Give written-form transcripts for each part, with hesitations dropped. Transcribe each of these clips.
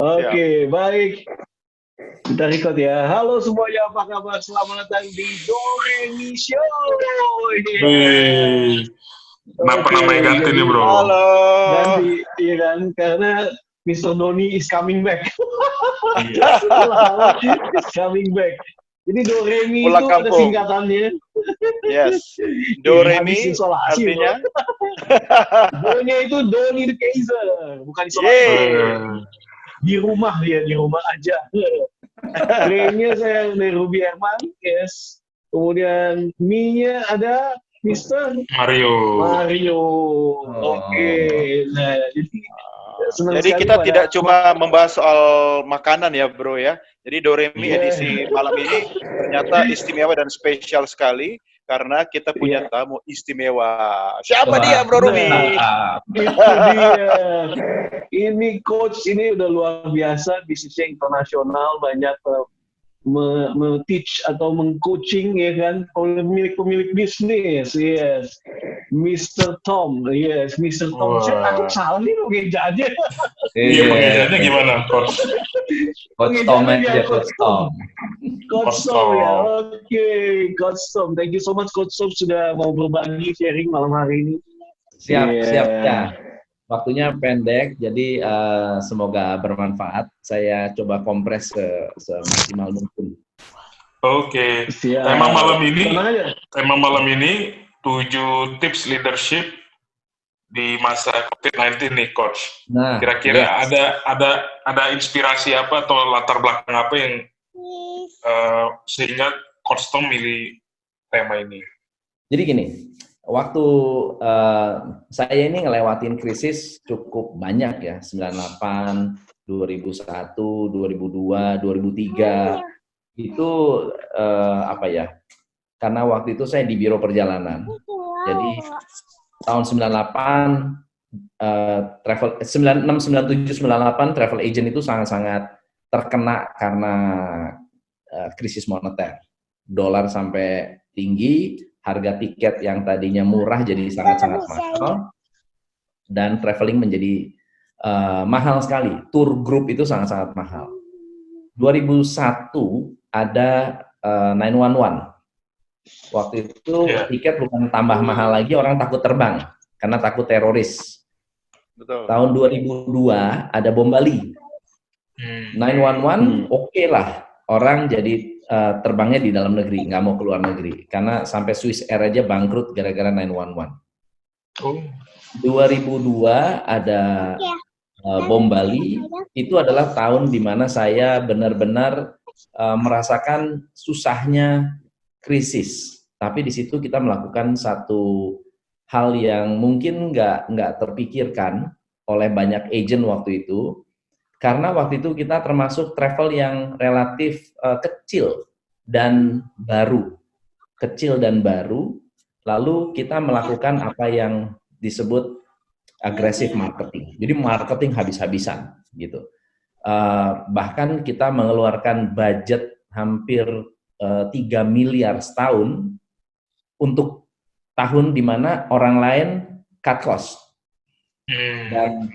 Oke, baik. Kita record ya. Halo semuanya, apa kabar? Selamat datang di Doremi Show. Kenapa namanya ganti nih, bro? Halo. Ganti, iya kan? Karena Mr. Doni is coming back. Is coming back. Jadi Doremi itu ada singkatannya. Yes. Doremi artinya. Do-nya itu Doni the Kaiser, bukan isolasi. Di rumah aja. Re-nya saya dari Ruby Herman, yes. Kemudian Mi-nya ada Mr. Mario. Oke. Nah, jadi kita tidak cuma membahas soal makanan ya, bro ya. Jadi Doremi edisi malam ini ternyata istimewa dan spesial sekali karena kita punya tamu istimewa. Siapa dia, Bro Rumi? Itu dia. Ini coach ini udah luar biasa, bisnisnya internasional, banyak teach atau meng-coaching ya kan, pemilik bisnis, yes. Mr. Tom, yes, Mr. Tom. Aku salah nih lo gejanya. Iya, pengejanya gimana, Coach? Coach Tom aja, Coach Tom. Coach Tom ya, oke. Coach Tom, thank you so much Coach Tom sudah mau berbagi sharing malam hari ini. Siap ya. Waktunya pendek, jadi semoga bermanfaat. Saya coba kompres semaksimal mungkin. Oke. Tema malam ini 7 tips leadership di masa COVID-19 nih, Coach. Nah, kira-kira ada inspirasi apa atau latar belakang apa yang sehingga Coach Tom milih tema ini? Jadi gini, waktu saya ini ngelewatin krisis cukup banyak ya, 98, 2001, 2002, 2003 itu karena waktu itu saya di Biro Perjalanan. Jadi tahun 98 travel agent itu sangat-sangat terkena karena krisis moneter. Dolar sampai tinggi, harga tiket yang tadinya murah jadi sangat-sangat mahal, dan traveling menjadi mahal sekali. Tour group itu sangat-sangat mahal. 2001 ada 911. Waktu itu tiket bukan tambah mahal lagi, orang takut terbang karena takut teroris. Betul. Tahun 2002 ada bom Bali. 911 oke lah, orang jadi terbangnya di dalam negeri, nggak mau keluar negeri. Karena sampai Swiss Air aja bangkrut gara-gara 911. 2002 ada bom Bali, itu adalah tahun di mana saya benar-benar merasakan susahnya krisis. Tapi di situ kita melakukan satu hal yang mungkin nggak terpikirkan oleh banyak agent waktu itu. Karena waktu itu kita termasuk travel yang relatif kecil dan baru. Lalu kita melakukan apa yang disebut aggressive marketing. Jadi marketing habis-habisan gitu. Bahkan kita mengeluarkan budget hampir 3 miliar setahun untuk tahun di mana orang lain cut cost. Dan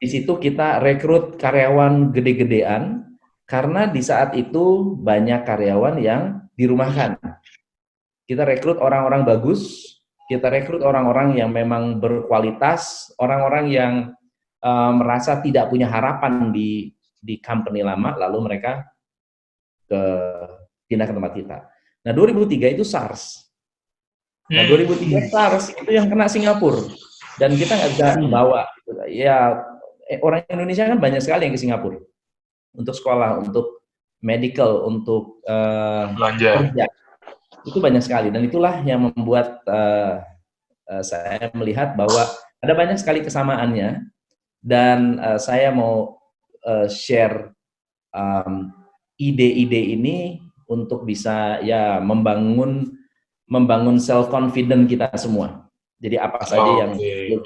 di situ kita rekrut karyawan gede-gedean karena di saat itu banyak karyawan yang dirumahkan. Kita rekrut orang-orang bagus, kita rekrut orang-orang yang memang berkualitas, orang-orang yang merasa tidak punya harapan di company lama, lalu mereka pindah ke tempat kita. Nah, 2003 itu SARS. Nah, 2003 SARS itu yang kena Singapura. Dan kita nggak bisa bawa. Ya, orang Indonesia kan banyak sekali yang ke Singapura. Untuk sekolah, untuk medical, untuk belanja. Kerja. Itu banyak sekali. Dan itulah yang membuat saya melihat bahwa ada banyak sekali kesamaannya. Dan saya mau share ide-ide ini untuk bisa ya membangun self confident kita semua. Jadi apa saja yang perlu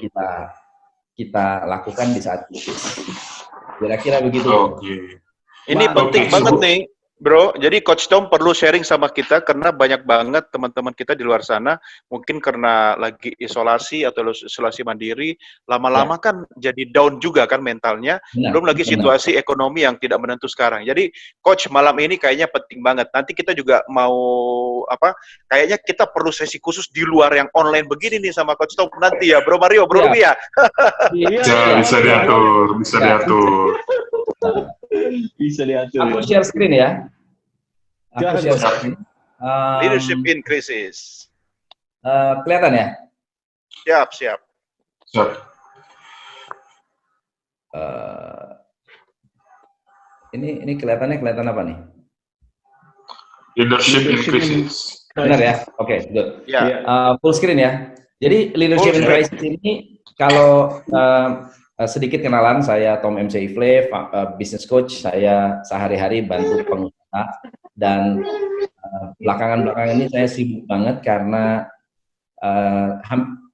kita lakukan di saat itu. Kira-kira begitu. Ini penting banget nih. Bro, jadi Coach Tom perlu sharing sama kita karena banyak banget teman-teman kita di luar sana mungkin karena lagi isolasi atau isolasi mandiri, lama-lama kan jadi down juga kan mentalnya, belum lagi situasi ekonomi yang tidak menentu sekarang. Jadi Coach, malam ini kayaknya penting banget. Nanti kita juga mau kayaknya kita perlu sesi khusus di luar yang online begini nih sama Coach Tom nanti ya, Bro Mario, Bro Ruby ya. Iya, bisa diatur, bisa diatur. Bisa diatur. Aku share screen ya. Aku share screen. Leadership in crisis. Kelihatan ya? Siap, siap. Siap. Ini kelihatan apa nih? Leadership in crisis. Benar ya? Oke, good. Ya. Full screen ya. Jadi leadership in crisis ini kalau sedikit kenalan, saya Tom MC Ifle, business coach. Saya sehari-hari bantu pengusaha dan belakangan ini saya sibuk banget karena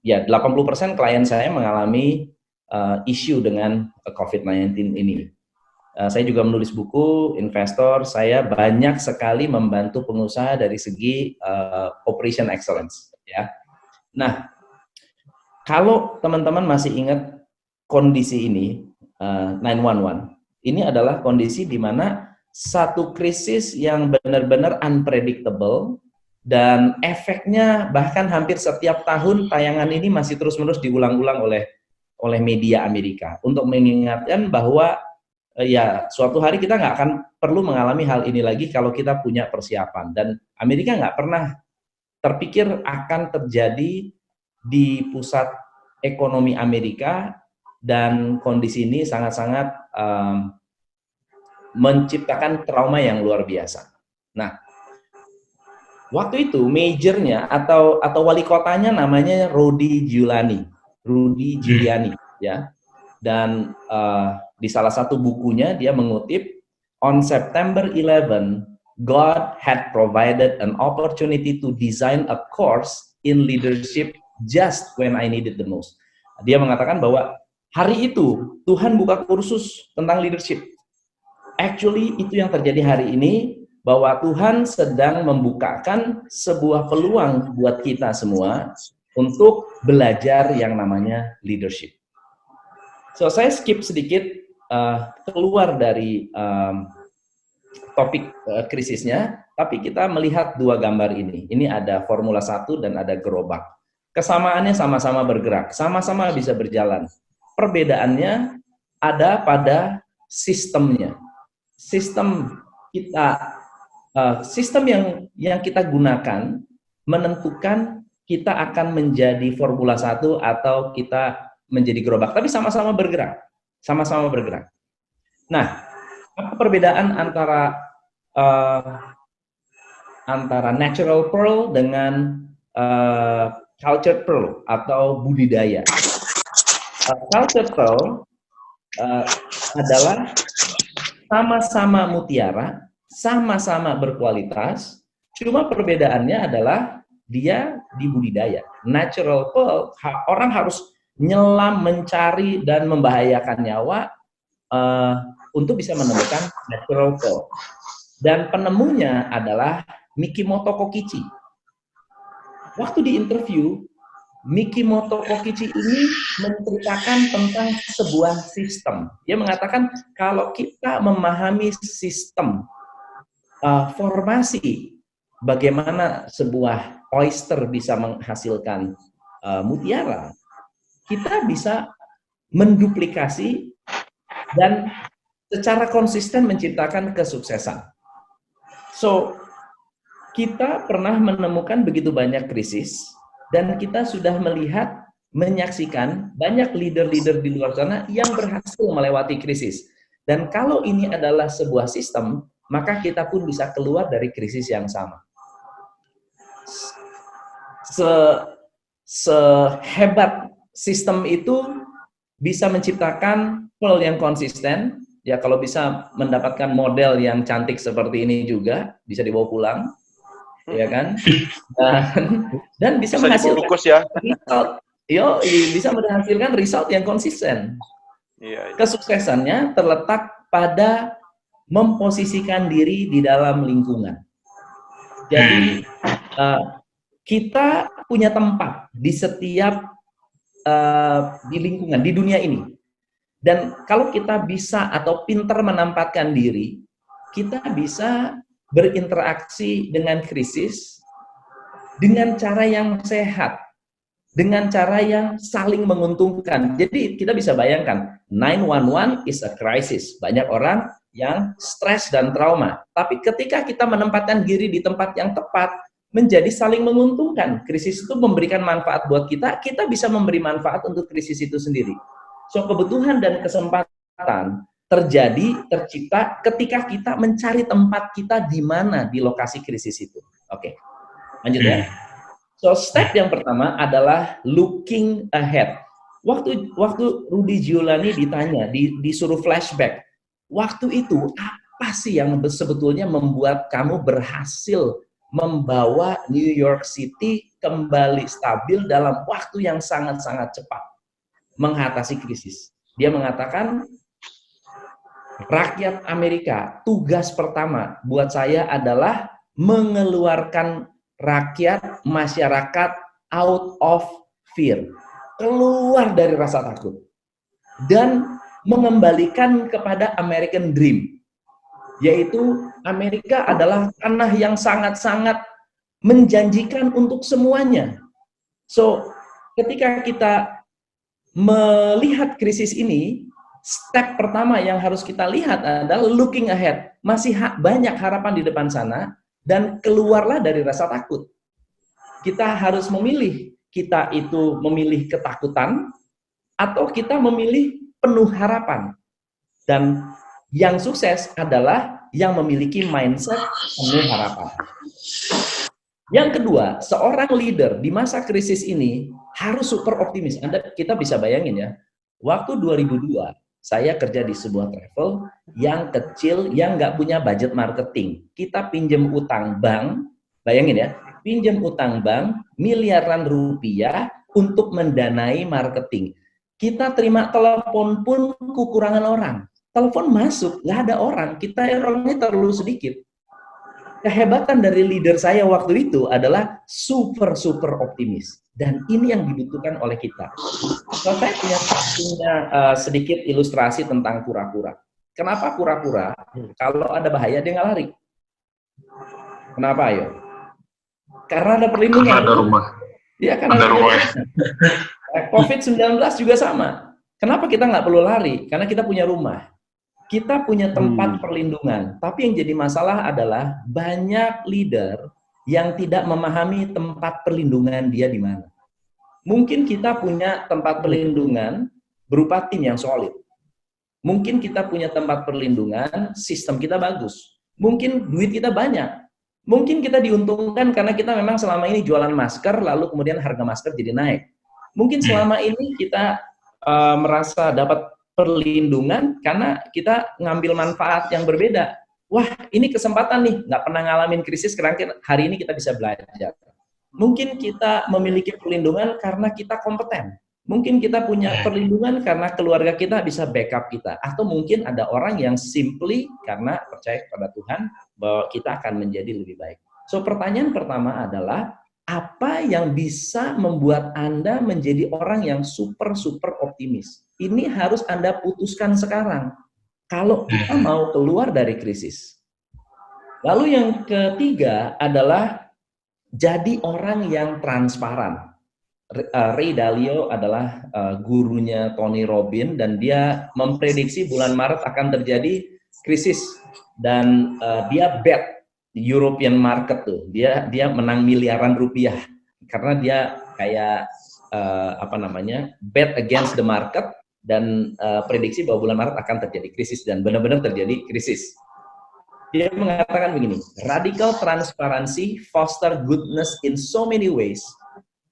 ya 80% klien saya mengalami isu dengan COVID-19 ini. Saya juga menulis buku, investor, saya banyak sekali membantu pengusaha dari segi operation excellence. Ya. Nah, kalau teman-teman masih ingat kondisi ini, 911, ini adalah kondisi di mana satu krisis yang benar-benar unpredictable dan efeknya bahkan hampir setiap tahun tayangan ini masih terus-menerus diulang-ulang oleh media Amerika untuk mengingatkan bahwa ya suatu hari kita nggak akan perlu mengalami hal ini lagi kalau kita punya persiapan. Dan Amerika nggak pernah terpikir akan terjadi di pusat ekonomi Amerika, dan kondisi ini sangat-sangat menciptakan trauma yang luar biasa. Nah, waktu itu majornya atau wali kotanya namanya Rudy Giuliani, ya. Dan di salah satu bukunya dia mengutip, on September 11, God had provided an opportunity to design a course in leadership just when I needed the most. Dia mengatakan bahwa hari itu Tuhan buka kursus tentang leadership. Actually itu yang terjadi hari ini, bahwa Tuhan sedang membukakan sebuah peluang buat kita semua untuk belajar yang namanya leadership. So saya skip sedikit keluar dari topik krisisnya, tapi kita melihat dua gambar ini. Ini ada Formula 1 dan ada gerobak. Kesamaannya sama-sama bergerak, sama-sama bisa berjalan. Perbedaannya ada pada sistemnya. Sistem kita, sistem yang kita gunakan menentukan kita akan menjadi Formula 1 atau kita menjadi gerobak. Tapi sama-sama bergerak, sama-sama bergerak. Nah, apa perbedaan antara natural pearl dengan cultured pearl atau budidaya? Cultured pearl adalah sama-sama mutiara, sama-sama berkualitas, cuma perbedaannya adalah dia dibudidaya. Natural pearl, orang harus nyelam, mencari, dan membahayakan nyawa untuk bisa menemukan natural pearl. Dan penemunya adalah Mikimoto Kokichi. Waktu di interview, Mikimoto Kokichi ini menceritakan tentang sebuah sistem. Dia mengatakan kalau kita memahami sistem formasi bagaimana sebuah oyster bisa menghasilkan mutiara, kita bisa menduplikasi dan secara konsisten menciptakan kesuksesan. So, kita pernah menemukan begitu banyak krisis, dan kita sudah melihat, menyaksikan banyak leader-leader di luar sana yang berhasil melewati krisis. Dan kalau ini adalah sebuah sistem, maka kita pun bisa keluar dari krisis yang sama. Sehebat sistem itu bisa menciptakan pearl yang konsisten, ya kalau bisa mendapatkan model yang cantik seperti ini juga, bisa dibawa pulang. Ya kan, dan bisa menghasilkan result, bisa menghasilkan result yang konsisten. Kesuksesannya terletak pada memposisikan diri di dalam lingkungan. Jadi kita punya tempat di setiap di lingkungan, di dunia ini. Dan kalau kita bisa atau pintar menempatkan diri, kita bisa berinteraksi dengan krisis dengan cara yang sehat, dengan cara yang saling menguntungkan. Jadi kita bisa bayangkan, 911 is a crisis. Banyak orang yang stres dan trauma. Tapi ketika kita menempatkan diri di tempat yang tepat, menjadi saling menguntungkan. Krisis itu memberikan manfaat buat kita, kita bisa memberi manfaat untuk krisis itu sendiri. So, kebutuhan dan kesempatan tercipta ketika kita mencari tempat kita di mana di lokasi krisis itu. Oke, lanjut ya. So, step yang pertama adalah looking ahead. Waktu Rudy Giuliani ditanya, disuruh flashback, waktu itu apa sih yang sebetulnya membuat kamu berhasil membawa New York City kembali stabil dalam waktu yang sangat-sangat cepat mengatasi krisis? Dia mengatakan, rakyat Amerika, tugas pertama buat saya adalah mengeluarkan rakyat, masyarakat out of fear, keluar dari rasa takut, dan mengembalikan kepada American Dream, yaitu Amerika adalah tanah yang sangat-sangat menjanjikan untuk semuanya. So, ketika kita melihat krisis ini, step pertama yang harus kita lihat adalah looking ahead. Masih banyak harapan di depan sana, dan keluarlah dari rasa takut. Kita harus memilih, kita itu memilih ketakutan, atau kita memilih penuh harapan. Dan yang sukses adalah yang memiliki mindset penuh harapan. Yang kedua, seorang leader di masa krisis ini harus super optimis. Kita bisa bayangin ya, waktu 2002, saya kerja di sebuah travel yang kecil, yang nggak punya budget marketing. Kita pinjam utang bank, bayangin ya, pinjam utang bank miliaran rupiah untuk mendanai marketing. Kita terima telepon pun kekurangan orang. Telepon masuk, nggak ada orang. Kita orangnya terlalu sedikit. Kehebatan dari leader saya waktu itu adalah super optimis. Dan ini yang dibutuhkan oleh kita. So, saya punya sedikit ilustrasi tentang kura-kura. Kenapa kura-kura? Kalau ada bahaya dia nggak lari. Kenapa ayo? Karena ada perlindungan. Karena ada rumah. Iya, karena ada rumah. COVID-19 juga sama. Kenapa kita nggak perlu lari? Karena kita punya rumah. Kita punya tempat perlindungan. Tapi yang jadi masalah adalah banyak leader yang tidak memahami tempat perlindungan dia di mana. Mungkin kita punya tempat perlindungan berupa tim yang solid. Mungkin kita punya tempat perlindungan, sistem kita bagus. Mungkin duit kita banyak. Mungkin kita diuntungkan karena kita memang selama ini jualan masker, lalu kemudian harga masker jadi naik. Mungkin selama ini kita merasa dapat perlindungan karena kita ngambil manfaat yang berbeda. Wah, ini kesempatan nih, nggak pernah ngalamin krisis, karena hari ini kita bisa belajar. Mungkin kita memiliki perlindungan karena kita kompeten. Mungkin kita punya perlindungan karena keluarga kita bisa backup kita. Atau mungkin ada orang yang simply karena percaya kepada Tuhan bahwa kita akan menjadi lebih baik. So, pertanyaan pertama adalah, apa yang bisa membuat Anda menjadi orang yang super optimis? Ini harus Anda putuskan sekarang. Kalau kita mau keluar dari krisis. Lalu yang ketiga adalah jadi orang yang transparan. Ray Dalio adalah gurunya Tony Robbins, dan dia memprediksi bulan Maret akan terjadi krisis, dan dia bet European market tuh, dia menang miliaran rupiah karena dia kayak bet against the market, dan prediksi bahwa bulan Maret akan terjadi krisis, dan benar-benar terjadi krisis. Dia mengatakan begini, radical transparency foster goodness in so many ways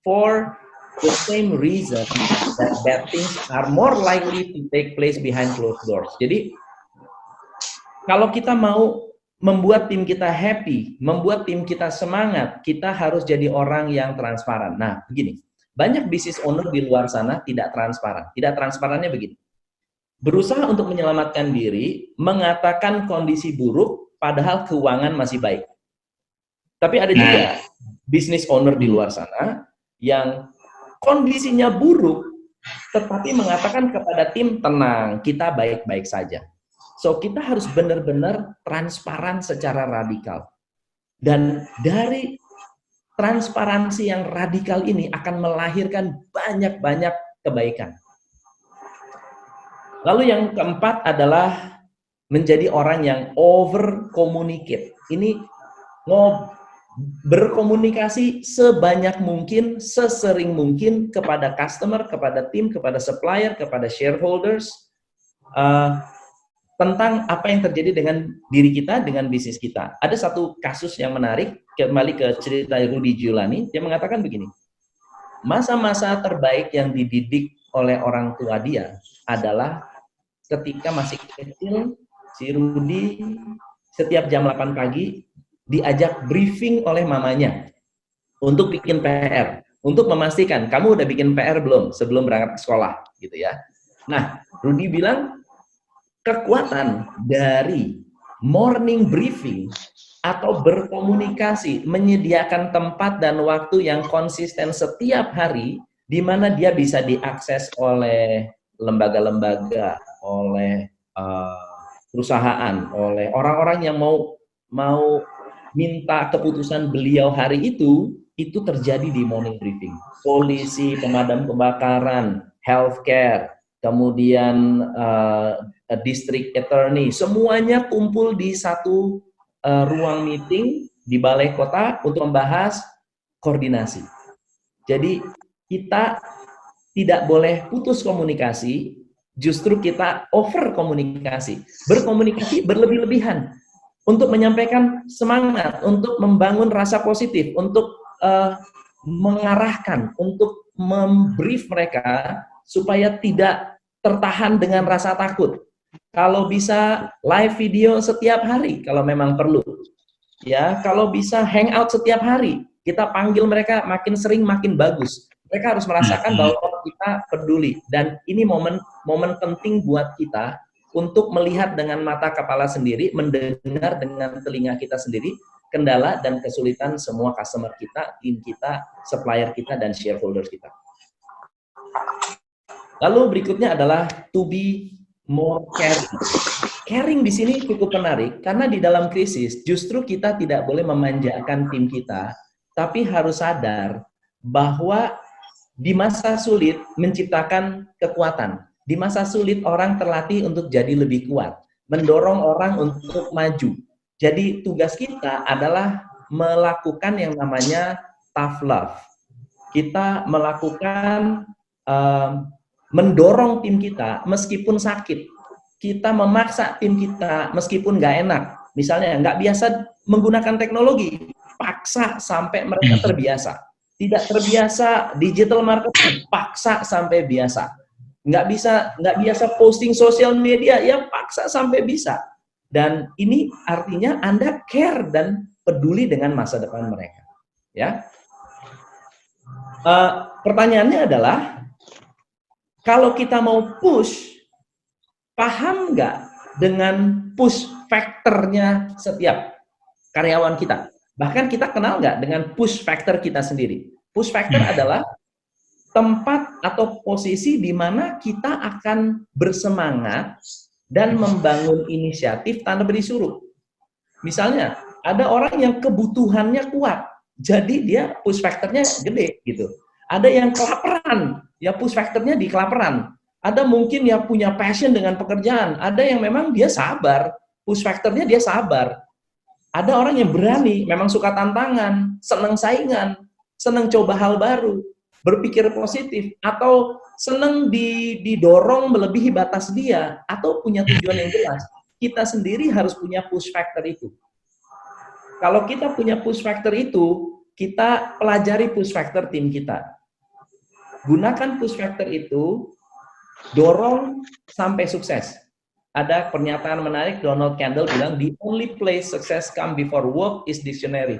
for the same reason that bad things are more likely to take place behind closed doors. Jadi kalau kita mau membuat tim kita happy, membuat tim kita semangat, kita harus jadi orang yang transparan. Nah, begini, banyak business owner di luar sana tidak transparan. Tidak transparannya begini. berusaha untuk menyelamatkan diri, mengatakan kondisi buruk, padahal keuangan masih baik. Tapi ada juga business owner di luar sana yang kondisinya buruk, tetapi mengatakan kepada tim, tenang, kita baik-baik saja. So, kita harus benar-benar transparan secara radikal. Dan dari transparansi yang radikal ini akan melahirkan banyak-banyak kebaikan. Lalu yang keempat adalah menjadi orang yang over communicate. Ini berkomunikasi sebanyak mungkin, sesering mungkin kepada customer, kepada tim, kepada supplier, kepada shareholders, tentang apa yang terjadi dengan diri kita, dengan bisnis kita. Ada satu kasus yang menarik, kembali ke cerita Rudy Giuliani, dia mengatakan begini, masa-masa terbaik yang dididik oleh orang tua dia adalah ketika masih kecil, si Rudy setiap jam 8 pagi diajak briefing oleh mamanya untuk bikin PR, untuk memastikan kamu udah bikin PR belum sebelum berangkat ke sekolah, gitu ya. Nah, Rudy bilang kekuatan dari morning briefing atau berkomunikasi, menyediakan tempat dan waktu yang konsisten setiap hari, di mana dia bisa diakses oleh lembaga-lembaga, oleh perusahaan, oleh orang-orang yang mau minta keputusan beliau hari itu terjadi di morning briefing. Polisi, pemadam kebakaran, healthcare, kemudian district attorney, semuanya kumpul di satu ruang meeting di balai kota untuk membahas koordinasi. Jadi kita tidak boleh putus komunikasi, justru kita over komunikasi, berkomunikasi berlebih-lebihan untuk menyampaikan semangat, untuk membangun rasa positif, untuk mengarahkan, untuk membrief mereka supaya tidak tertahan dengan rasa takut. Kalau bisa live video setiap hari kalau memang perlu. Ya, kalau bisa hangout setiap hari, kita panggil mereka makin sering makin bagus. Mereka harus merasakan bahwa kita peduli, dan ini momen penting buat kita untuk melihat dengan mata kepala sendiri, mendengar dengan telinga kita sendiri kendala dan kesulitan semua customer kita, tim kita, supplier kita, dan shareholder kita. Lalu berikutnya adalah to be more caring. Caring di sini cukup menarik karena di dalam krisis justru kita tidak boleh memanjakan tim kita, tapi harus sadar bahwa di masa sulit menciptakan kekuatan. Di masa sulit orang terlatih untuk jadi lebih kuat, mendorong orang untuk maju. Jadi tugas kita adalah melakukan yang namanya tough love. Kita melakukan mendorong tim kita meskipun sakit. Kita memaksa tim kita meskipun nggak enak. Misalnya nggak biasa menggunakan teknologi, paksa sampai mereka terbiasa. Tidak terbiasa digital marketing, paksa sampai biasa. Nggak biasa posting sosial media, ya paksa sampai bisa. Dan ini artinya Anda care dan peduli dengan masa depan mereka. Ya. Pertanyaannya adalah, kalau kita mau push, paham nggak dengan push factor-nya setiap karyawan kita? Bahkan kita kenal nggak dengan push factor kita sendiri? Push factor adalah tempat atau posisi di mana kita akan bersemangat dan membangun inisiatif tanpa disuruh. Misalnya, ada orang yang kebutuhannya kuat, jadi dia push factor-nya gede gitu. Ada yang kelaparan, ya push factor-nya di kelaparan. Ada mungkin yang punya passion dengan pekerjaan, ada yang memang dia sabar, push factor-nya dia sabar. Ada orang yang berani, memang suka tantangan, senang saingan, senang coba hal baru, berpikir positif, atau senang didorong melebihi batas dia, atau punya tujuan yang jelas. Kita sendiri harus punya push factor itu. Kalau kita punya push factor itu, kita pelajari push factor tim kita. Gunakan push factor itu, dorong sampai sukses. Ada pernyataan menarik, Donald Campbell bilang, the only place success come before work is dictionary.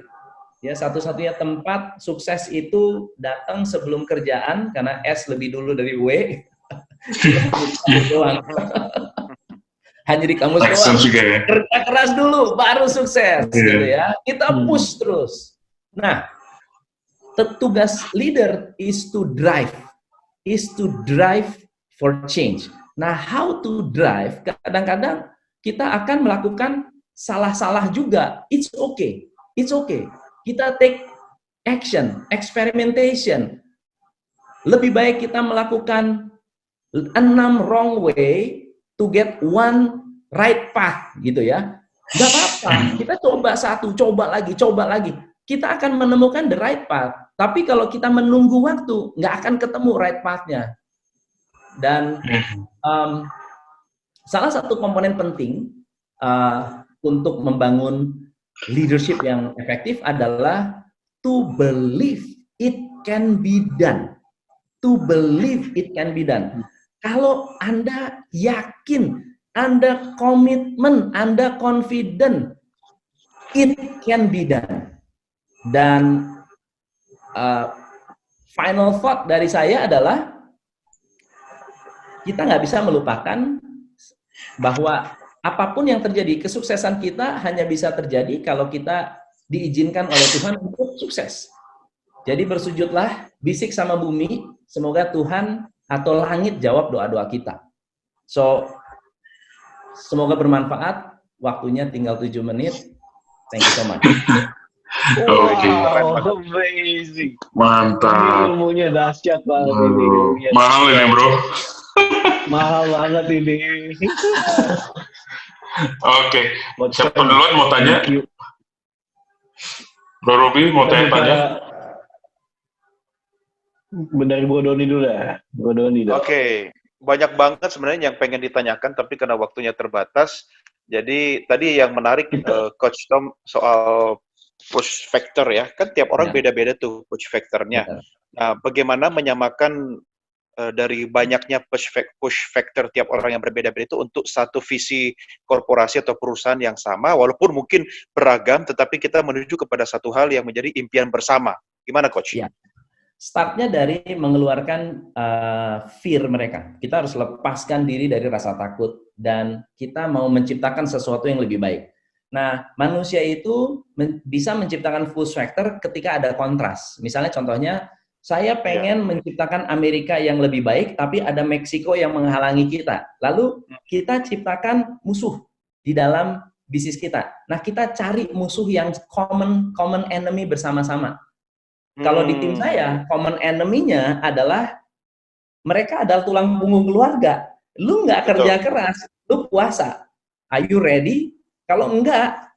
Ya, satu-satunya tempat sukses itu datang sebelum kerjaan, karena S lebih dulu dari W. doang. Hanya di kamus Action doang. juga ya. Kerja keras dulu, baru sukses, gitu ya. Kita push terus. Nah, tugas leader is to drive for change. Nah, how to drive? Kadang-kadang kita akan melakukan salah-salah juga. It's okay. Kita take action, experimentation. Lebih baik kita melakukan 6 wrong way to get one right path, gitu ya. Nggak apa-apa, kita coba satu, coba lagi. Kita akan menemukan the right path. Tapi kalau kita menunggu waktu, nggak akan ketemu right path-nya. Dan salah satu komponen penting untuk membangun leadership yang efektif adalah to believe it can be done. Kalau Anda yakin, Anda komitmen, Anda confident, it can be done. Dan final thought dari saya adalah kita nggak bisa melupakan bahwa apapun yang terjadi, kesuksesan kita hanya bisa terjadi kalau kita diizinkan oleh Tuhan untuk sukses. Jadi bersujudlah, bisik sama bumi, semoga Tuhan atau langit jawab doa-doa kita. So, semoga bermanfaat. Waktunya tinggal 7 menit. Thank you so much. Wow, amazing. Mantap. Ilmunya dahsyat banget ini. Mahal ini, bro. Mahal banget ini. Oke. Siapa duluan mau tanya? Bro Robi mau tanya? Dari Bro Doni dulu ya. Oke. Banyak banget sebenarnya yang pengen ditanyakan, tapi karena waktunya terbatas. Jadi tadi yang menarik Coach Tom soal push factor ya. Kan tiap orang beda-beda tuh push factornya. Nah, bagaimana menyamakan dari banyaknya push factor tiap orang yang berbeda-beda itu untuk satu visi korporasi atau perusahaan yang sama, walaupun mungkin beragam, tetapi kita menuju kepada satu hal yang menjadi impian bersama. Gimana, Coach? Ya. Startnya dari mengeluarkan fear mereka. Kita harus lepaskan diri dari rasa takut dan kita mau menciptakan sesuatu yang lebih baik. Nah, manusia itu bisa menciptakan push factor ketika ada kontras. Misalnya contohnya, saya pengen menciptakan Amerika yang lebih baik, tapi ada Meksiko yang menghalangi kita. Lalu kita ciptakan musuh di dalam bisnis kita. Nah, kita cari musuh yang common enemy bersama-sama. Kalau di tim saya, common enemy-nya adalah mereka adalah tulang punggung keluarga. Lu nggak kerja keras, lu puasa. Are you ready? Kalau enggak,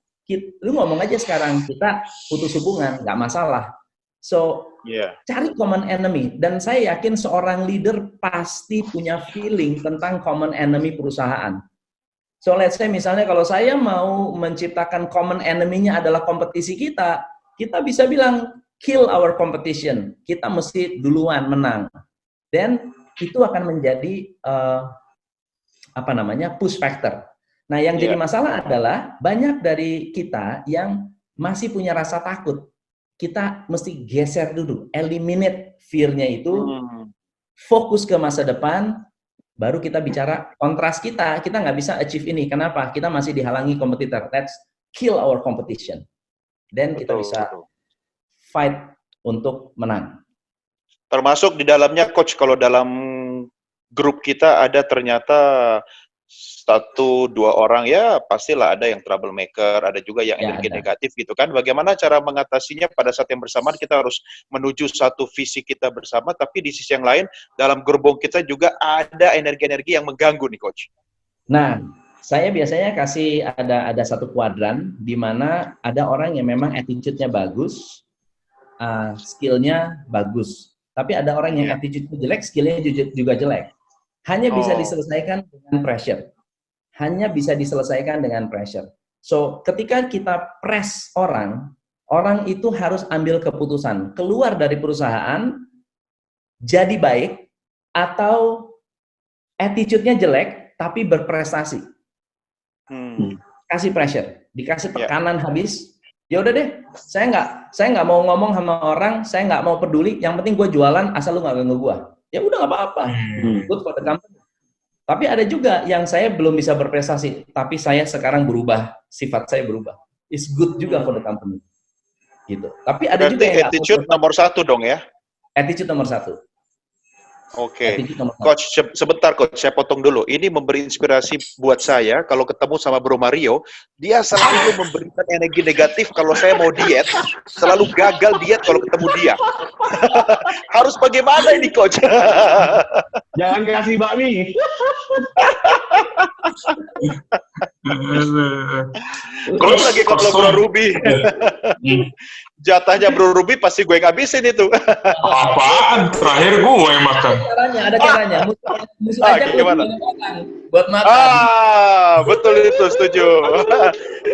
lu ngomong aja sekarang, kita putus hubungan, nggak masalah. So, cari common enemy. Dan saya yakin seorang leader pasti punya feeling tentang common enemy perusahaan. So, let's say misalnya kalau saya mau menciptakan common enemy-nya adalah kompetisi kita bisa bilang, kill our competition. Kita mesti duluan menang. Dan itu akan menjadi push factor. Nah, yang jadi masalah adalah banyak dari kita yang masih punya rasa takut. Kita mesti geser dulu, eliminate fear-nya itu, fokus ke masa depan, baru kita bicara kontras kita nggak bisa achieve ini. Kenapa? Kita masih dihalangi kompetitor. Let's kill our competition. Dan kita bisa fight untuk menang. Termasuk di dalamnya, Coach, kalau dalam grup kita ada ternyata 1-2 orang, ya pastilah ada yang troublemaker, ada juga yang energi negatif gitu kan. Bagaimana cara mengatasinya pada saat yang bersamaan kita harus menuju satu visi kita bersama, tapi di sisi yang lain dalam gerbong kita juga ada energi-energi yang mengganggu nih, Coach. Nah, saya biasanya kasih ada satu kuadran di mana ada orang yang memang attitude-nya bagus, skill-nya bagus. Tapi ada orang yang attitude-nya jelek, skill-nya juga jelek. Hanya bisa diselesaikan dengan pressure. So, ketika kita press orang itu harus ambil keputusan. Keluar dari perusahaan, jadi baik, atau attitude-nya jelek, tapi berprestasi. Kasih pressure, dikasih tekanan habis. Ya udah deh, saya nggak mau ngomong sama orang, saya nggak mau peduli. Yang penting gue jualan, asal lu nggak ganggu gue. Ya udah nggak apa-apa. Good for the company. Tapi ada juga yang saya belum bisa berprestasi, tapi saya sekarang berubah, sifat saya berubah. It's good juga for the company. Gitu. Tapi ada Berarti juga yang attitude nomor 1 dong ya? Attitude nomor 1. Oke, Coach, sebentar Coach, saya potong dulu. Ini memberi inspirasi buat saya, kalau ketemu sama Bro Mario, dia selalu memberikan energi negatif kalau saya mau diet, selalu gagal diet kalau ketemu dia. Harus bagaimana ini Coach? Jangan kasih bakmi. Belum lagi kalau Bro Ruby. Jatahnya Bro Ruby pasti gue ngabisin itu. Apaan? Terakhir gue yang makan. Ada caranya. Musuh aja gimana? Buat makan. Betul itu, setuju.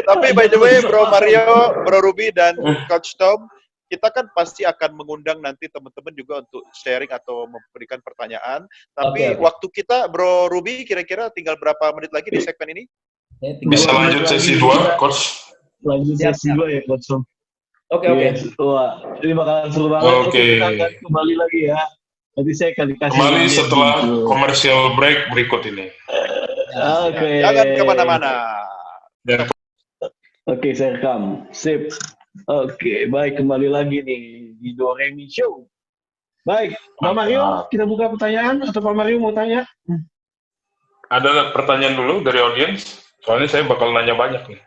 Tapi by the way, Bro Mario, Bro Ruby, dan Coach Tom, kita kan pasti akan mengundang nanti teman-teman juga untuk sharing atau memberikan pertanyaan. Tapi waktu kita, Bro Ruby, kira-kira tinggal berapa menit lagi di segmen ini? Bisa lanjut sesi 2, Coach? Lanjut sesi 2 ya, Coach Tom. Oke. Wah, ini bakalan seru banget. Oke. Kita akan kembali lagi ya. Nanti saya akan dikasih. Kembali setelah commercial break berikut ini. Oke. Jangan kemana-mana. Oke, saya rekam. Sip. Oke, baik, kembali lagi nih di Doremi Show. Baik, Pak Mario, kita buka pertanyaan atau Pak Mario mau tanya? Ada pertanyaan dulu dari audiens? Soalnya saya bakal nanya banyak nih.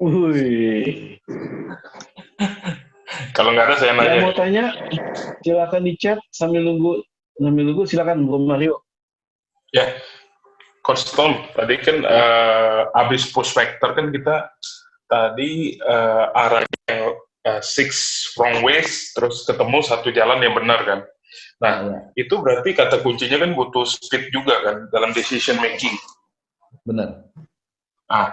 Wih. Kalau nggak ada saya nanya. Yang mau tanya, silakan di chat sambil nunggu silakan Bro Mario. Ya, Coach Tom, tadi kan abis push factor kan kita tadi arahnya 6 wrong ways, terus ketemu satu jalan yang benar kan. Nah, itu berarti kata kuncinya kan butuh speed juga kan dalam decision making. Benar. Nah,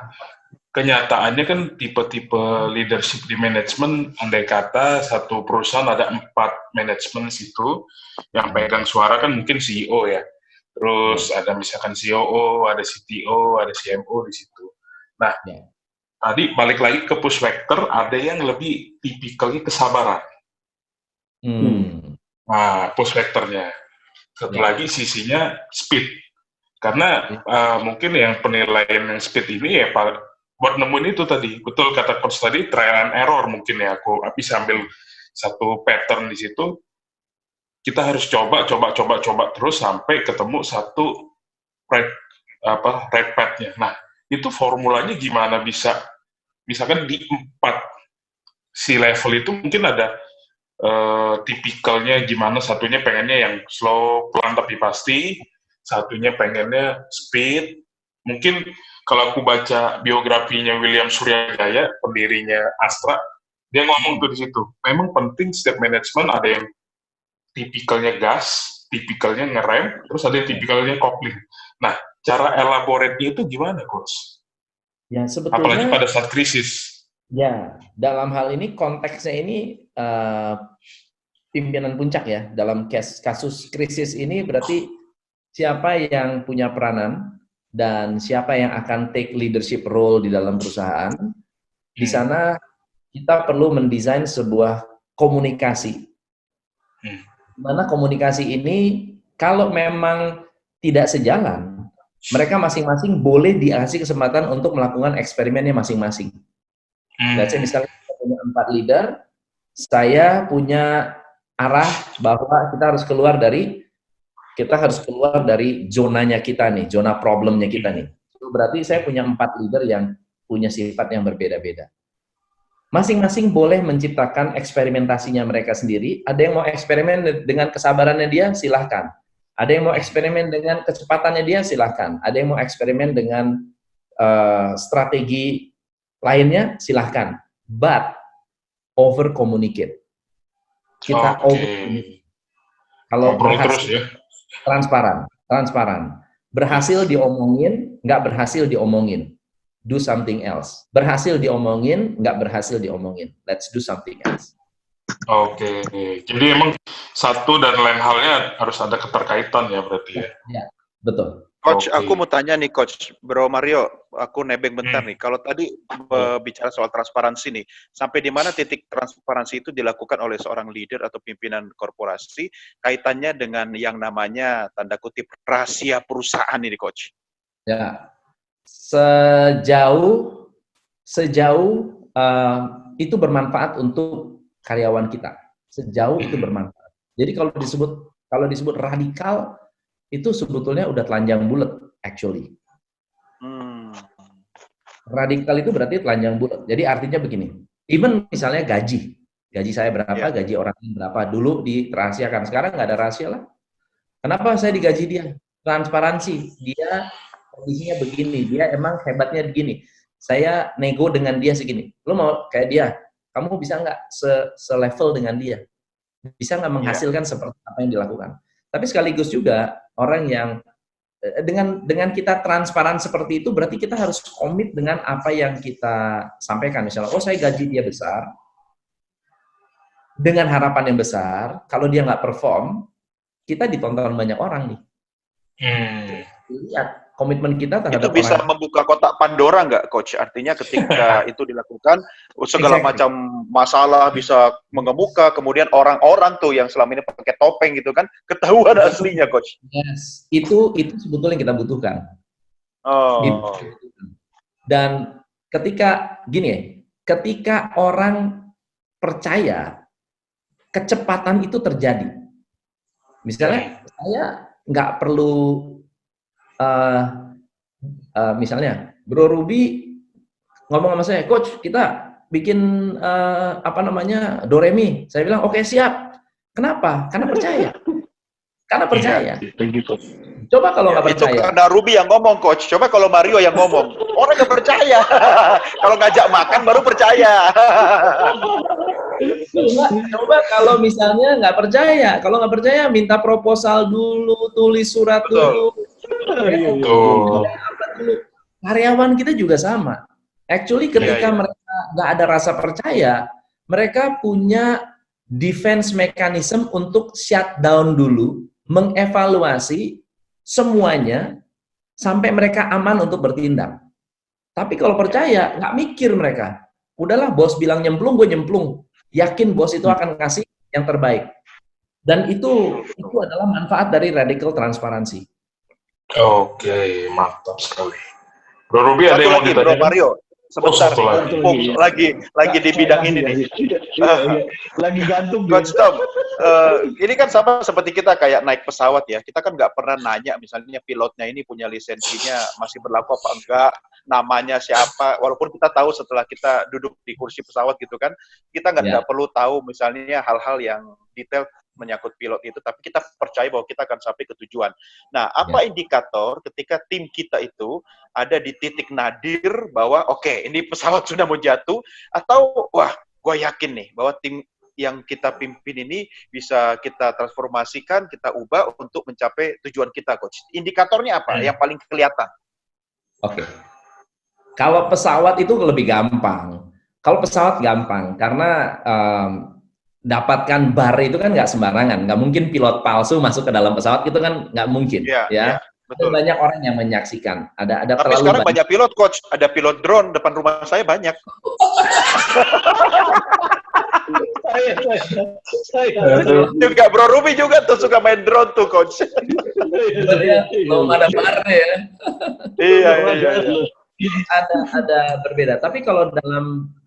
kenyataannya kan tipe-tipe leadership di manajemen, andai kata satu perusahaan ada 4 manajemen situ, yang pegang suara kan mungkin CEO ya. Terus ada misalkan COO, ada CTO, ada CMO di situ. Nah, tadi balik lagi ke push factor, ada yang lebih tipikalnya kesabaran. Nah, push factornya. Satu lagi sisinya speed. Karena mungkin yang penilaian yang speed ini ya buat nemuin itu tadi. Betul kata Coach tadi, trial and error mungkin ya. Aku bisa ambil satu pattern di situ. Kita harus coba terus sampai ketemu satu red path-nya. Nah, itu formulanya gimana bisa, misalkan di 4 C-level itu mungkin ada tipikalnya gimana, satunya pengennya yang slow, pelan tapi pasti, satunya pengennya speed. Mungkin kalau aku baca biografinya William Suryajaya, pendirinya Astra, dia ngomong tuh di situ, memang penting setiap manajemen ada yang tipikalnya gas, tipikalnya ngerem, terus ada yang tipikalnya kopling. Nah, cara elaborate-nya itu gimana, Coach? Ya, sebetulnya, apalagi pada saat krisis. Ya, dalam hal ini konteksnya ini pimpinan puncak ya. Dalam kasus krisis ini berarti siapa yang punya peranan dan siapa yang akan take leadership role di dalam perusahaan. Di sana kita perlu mendesain sebuah komunikasi. Mana komunikasi ini kalau memang tidak sejalan, mereka masing-masing boleh dikasih kesempatan untuk melakukan eksperimennya masing-masing. Misalnya kita punya 4 leader, saya punya arah bahwa kita harus keluar dari zonanya kita nih, zona problemnya kita nih. Berarti saya punya 4 leader yang punya sifat yang berbeda-beda. Masing-masing boleh menciptakan eksperimentasinya mereka sendiri. Ada yang mau eksperimen dengan kesabarannya dia, silahkan. Ada yang mau eksperimen dengan kecepatannya dia, silahkan. Ada yang mau eksperimen dengan strategi lainnya, silahkan. But, over communicate. Kita over communicate. Kalau berhasil, transparan. Berhasil diomongin, nggak berhasil diomongin. Do something else. Berhasil diomongin, nggak berhasil diomongin. Let's do something else. Oke. Jadi emang satu dan lain halnya harus ada keterkaitan ya berarti ya? Ya, betul. Coach, aku mau tanya nih, Coach. Bro Mario, aku nebeng bentar nih. Kalau tadi bicara soal transparansi nih, sampai di mana titik transparansi itu dilakukan oleh seorang leader atau pimpinan korporasi, kaitannya dengan yang namanya, tanda kutip, rahasia perusahaan ini, Coach? Ya, sejauh itu bermanfaat untuk karyawan kita. Sejauh itu bermanfaat. Jadi kalau disebut radikal, itu sebetulnya udah telanjang bulat, actually. Radikal itu berarti telanjang bulat. Jadi artinya begini, even misalnya gaji saya berapa, gaji orang lain berapa, dulu dirahasiakan, sekarang nggak ada rahasia lah. Kenapa saya digaji dia? Transparansi, dia kondisinya begini, dia emang hebatnya begini. Saya nego dengan dia segini, lo mau kayak dia, kamu bisa nggak selevel dengan dia? Bisa nggak menghasilkan seperti apa yang dilakukan? Tapi sekaligus juga orang yang dengan kita transparan seperti itu, berarti kita harus komit dengan apa yang kita sampaikan. Misalnya, saya gaji dia besar, dengan harapan yang besar, kalau dia nggak perform, kita ditonton banyak orang nih. Lihat komitmen kita terhadap itu bisa membuka kotak Pandora nggak, Coach? Artinya ketika itu dilakukan, segala macam masalah bisa mengemuka, kemudian orang-orang tuh yang selama ini pakai topeng gitu kan, ketahuan aslinya, Coach. Yes, itu sebetulnya yang kita butuhkan. Dan ketika orang percaya, kecepatan itu terjadi. Misalnya, saya nggak perlu misalnya Bro Ruby ngomong sama saya, Coach, kita bikin Doremi. Saya bilang, oke, siap. Kenapa? Karena percaya. Coba kalau nggak percaya. Itu karena Ruby yang ngomong, Coach. Coba kalau Mario yang ngomong, orang nggak percaya. Kalau ngajak makan baru percaya. Coba kalau misalnya nggak percaya. Kalau nggak percaya, minta proposal dulu, tulis surat dulu. Karyawan kita juga sama. Actually ketika mereka nggak ada rasa percaya, mereka punya defense mechanism untuk shutdown dulu, mengevaluasi semuanya sampai mereka aman untuk bertindak. Tapi kalau percaya, nggak mikir mereka. Udahlah, bos bilang nyemplung, gue nyemplung. Yakin bos itu akan kasih yang terbaik. Dan itu adalah manfaat dari radical transparansi. Oke, mantap sekali. Bro Ruby ada yang mau ditanya? Bro Mario, sebentar, lagi di bidang ini nih. Lagi gantung. Coach Tom, ini kan sama seperti kita kayak naik pesawat ya. Kita kan nggak pernah nanya, misalnya pilotnya ini punya lisensinya masih berlaku apa enggak, namanya siapa. Walaupun kita tahu setelah kita duduk di kursi pesawat gitu kan, kita nggak perlu tahu misalnya hal-hal yang detail menyangkut pilot itu, tapi kita percaya bahwa kita akan sampai ke tujuan. Nah, apa indikator ketika tim kita itu ada di titik nadir bahwa oke, ini pesawat sudah mau jatuh, atau wah, gue yakin nih bahwa tim yang kita pimpin ini bisa kita transformasikan, kita ubah untuk mencapai tujuan kita, Coach. Indikatornya apa yang paling kelihatan? Oke. Kalau pesawat itu lebih gampang. Kalau pesawat gampang, karena dapatkan bar itu kan nggak sembarangan, nggak mungkin pilot palsu masuk ke dalam pesawat, itu kan nggak mungkin, betul. Banyak orang yang menyaksikan. Ada tapi sekarang banyak pilot, Coach. Ada pilot drone depan rumah saya banyak. saya. Juga Bro Ruby juga tuh suka main drone tuh, Coach. Belum ada barnya ya. Iya. Ada berbeda. Tapi kalau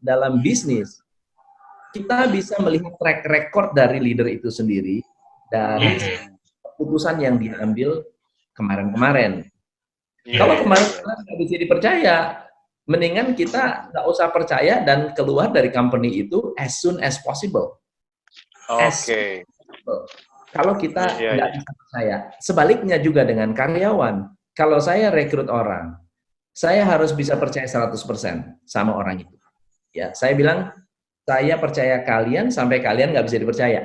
dalam bisnis, kita bisa melihat track record dari leader itu sendiri dan keputusan yang diambil kemarin-kemarin. Kalau kemarin nggak bisa dipercaya, mendingan kita nggak usah percaya dan keluar dari company itu as soon as possible. Oke. Kalau kita nggak bisa percaya, sebaliknya juga dengan karyawan. Kalau saya rekrut orang, saya harus bisa percaya 100% sama orang itu. Ya, saya bilang, saya percaya kalian sampai kalian nggak bisa dipercaya.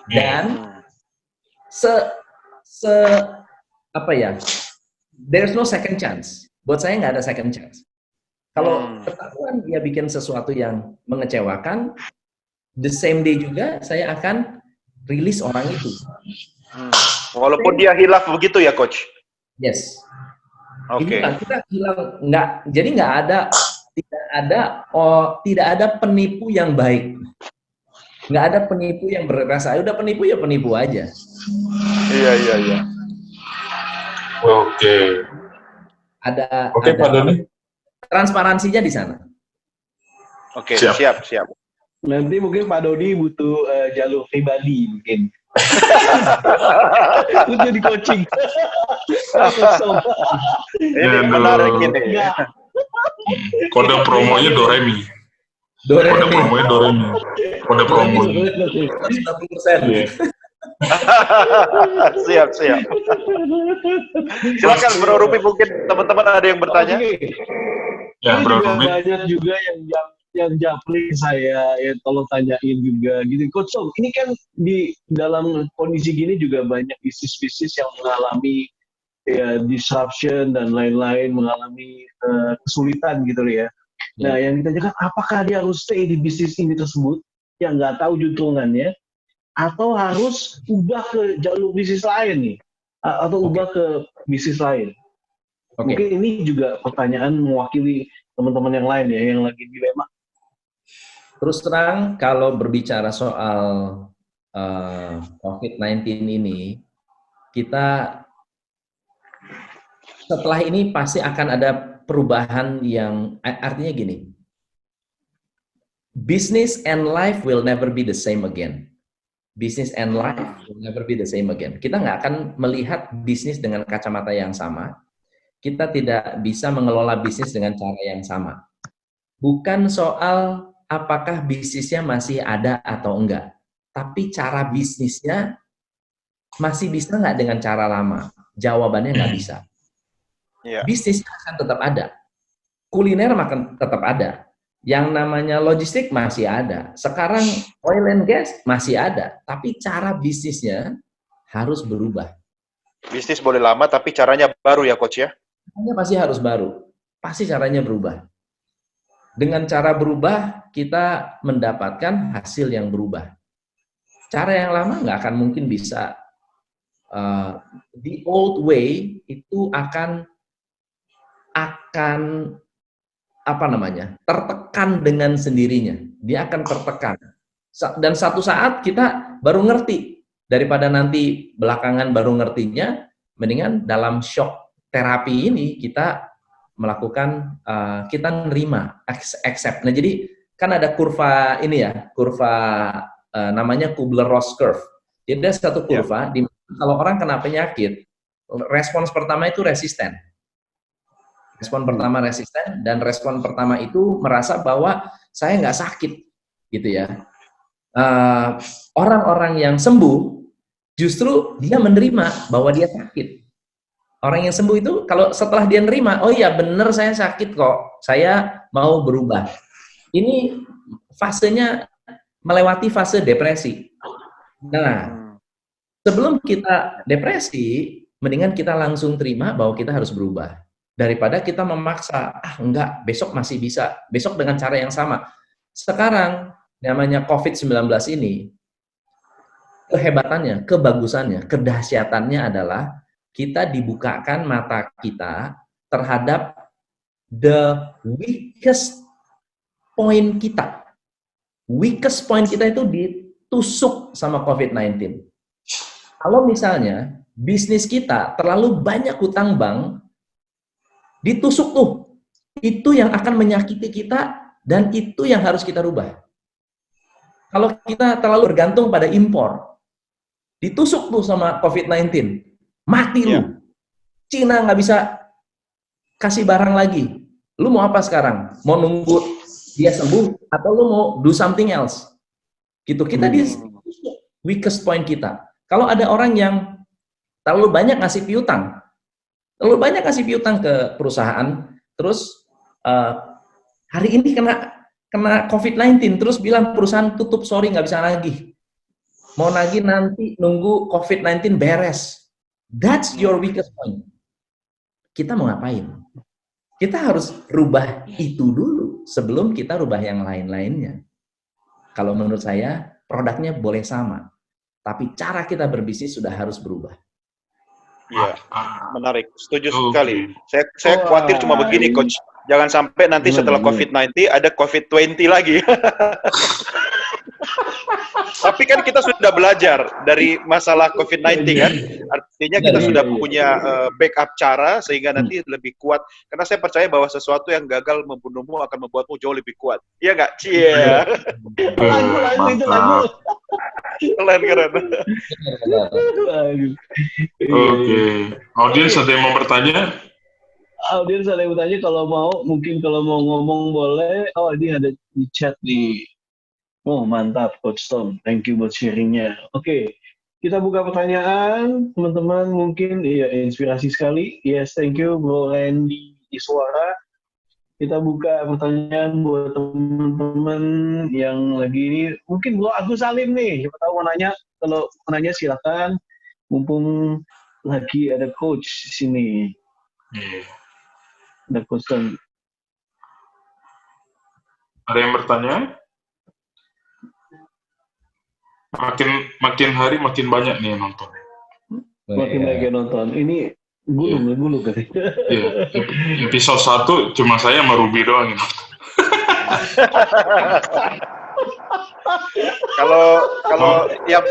Dan there's no second chance. Buat saya nggak ada second chance. Kalau ketahuan dia bikin sesuatu yang mengecewakan, the same day juga saya akan rilis orang itu. Walaupun dia hilaf begitu ya, Coach? Yes. Oke. Kita hilang, jadi tidak ada penipu yang baik. Nggak ada penipu yang berrasa, udah penipu ya penipu aja. Iya. Oke. Oke, Pak Doni. Transparansinya di sana. Oke, siap. Nanti mungkin Pak Doni butuh jalur pribadi mungkin. Itu jadi coaching. Ini menarik ini. Kode promonya Doremi. Kode promonya Doremi. Kode promo. 90%. Siap. Silakan Bro Rupi, mungkin teman-teman ada yang bertanya. Ya, Bro Rupi. Banyak juga yang japri saya, ya tolong tanyain juga gitu. Coach Tom, ini kan di dalam kondisi gini juga banyak bisnis-bisnis yang mengalami ya disruption dan lain-lain, mengalami kesulitan gitu ya. Nah, yang ditanyakan apakah dia harus stay di bisnis ini tersebut yang nggak tahu juntrungannya, atau harus ubah ke jalur bisnis lain nih, atau ubah ke bisnis lain. Mungkin ini juga pertanyaan mewakili teman-teman yang lain ya, yang lagi dilema. Terus terang, kalau berbicara soal COVID-19 ini, kita setelah ini pasti akan ada perubahan yang artinya gini, business and life will never be the same again. Business and life will never be the same again. Kita nggak akan melihat bisnis dengan kacamata yang sama. Kita tidak bisa mengelola bisnis dengan cara yang sama. Bukan soal apakah bisnisnya masih ada atau enggak, tapi cara bisnisnya masih bisa nggak dengan cara lama? Jawabannya nggak bisa. Bisnis akan tetap ada. Kuliner akan tetap ada. Yang namanya logistik masih ada. Sekarang oil and gas masih ada. Tapi cara bisnisnya harus berubah. Bisnis boleh lama, tapi caranya baru ya, Coach ya? Caranya pasti harus baru. Pasti caranya berubah. Dengan cara berubah, kita mendapatkan hasil yang berubah. Cara yang lama nggak akan mungkin bisa. The old way itu akan tertekan dengan sendirinya. Dia akan tertekan. Dan satu saat kita baru ngerti. Daripada nanti belakangan baru ngertinya, mendingan dalam shock terapi ini kita melakukan, kita nerima, accept. Nah, jadi kan ada kurva ini ya, kurva namanya Kubler-Ross curve. Jadi ada satu kurva, di kalau orang kena penyakit, respons pertama itu resisten. Respon pertama resisten, dan respon pertama itu merasa bahwa saya nggak sakit, gitu ya. Orang-orang yang sembuh, justru dia menerima bahwa dia sakit. Orang yang sembuh itu, kalau setelah dia nerima, oh iya bener saya sakit kok, saya mau berubah. Ini fasenya melewati fase depresi. Nah, sebelum kita depresi, mendingan kita langsung terima bahwa kita harus berubah. Daripada kita memaksa, enggak, besok masih bisa, besok dengan cara yang sama. Sekarang, namanya COVID-19 ini, kehebatannya, kebagusannya, kedahsyatannya adalah kita dibukakan mata kita terhadap the weakest point kita. Weakest point kita itu ditusuk sama COVID-19. Kalau misalnya bisnis kita terlalu banyak hutang bank, ditusuk tuh. Itu yang akan menyakiti kita dan itu yang harus kita rubah. Kalau kita terlalu bergantung pada impor, ditusuk tuh sama COVID-19, mati lu. Cina nggak bisa kasih barang lagi. Lu mau apa sekarang? Mau nunggu dia sembuh atau lu mau do something else? Gitu. Kita di weakest point kita. Kalau ada orang yang terlalu banyak ngasih piutang, ke perusahaan, terus hari ini kena COVID-19, terus bilang perusahaan tutup, sorry nggak bisa nagih. Mau nagih nanti nunggu COVID-19 beres. That's your weakest point. Kita mau ngapain? Kita harus rubah itu dulu sebelum kita rubah yang lain-lainnya. Kalau menurut saya, produknya boleh sama. Tapi cara kita berbisnis sudah harus berubah. Iya, menarik. Setuju sekali. Saya khawatir cuma begini, Coach. Jangan sampai nanti setelah COVID-19 ada COVID-20 lagi. Tapi kan kita sudah belajar dari masalah COVID-19 kan. Artinya kita sudah punya backup cara sehingga nanti lebih kuat. Karena saya percaya bahwa sesuatu yang gagal membunuhmu akan membuatmu jauh lebih kuat. Iya nggak? Cie. Lagu itu lagu. Keren. Oke. Audiens ada yang mau bertanya? Audiens ada yang bertanya, kalau mau ngomong boleh. Oh, ini ada di chat nih. Oh, mantap Coach Tom. Thank you buat sharingnya. Oke. Kita buka pertanyaan, teman-teman, mungkin ya inspirasi sekali. Yes, thank you Bro Randy Iswara. Kita buka pertanyaan buat teman-teman yang lagi ini. Mungkin Bro Agus Salim nih, siapa tahu mau nanya. Kalau mau nanya silakan. Mumpung lagi ada coach di sini. Ada coach Tom. Ada yang bertanya? Makin hari makin banyak nih yang nonton. Makin banyak yang nonton. Ini gulung kan? Iya. Episode 1 cuma saya sama Ruby doang yang nonton. Kalau yang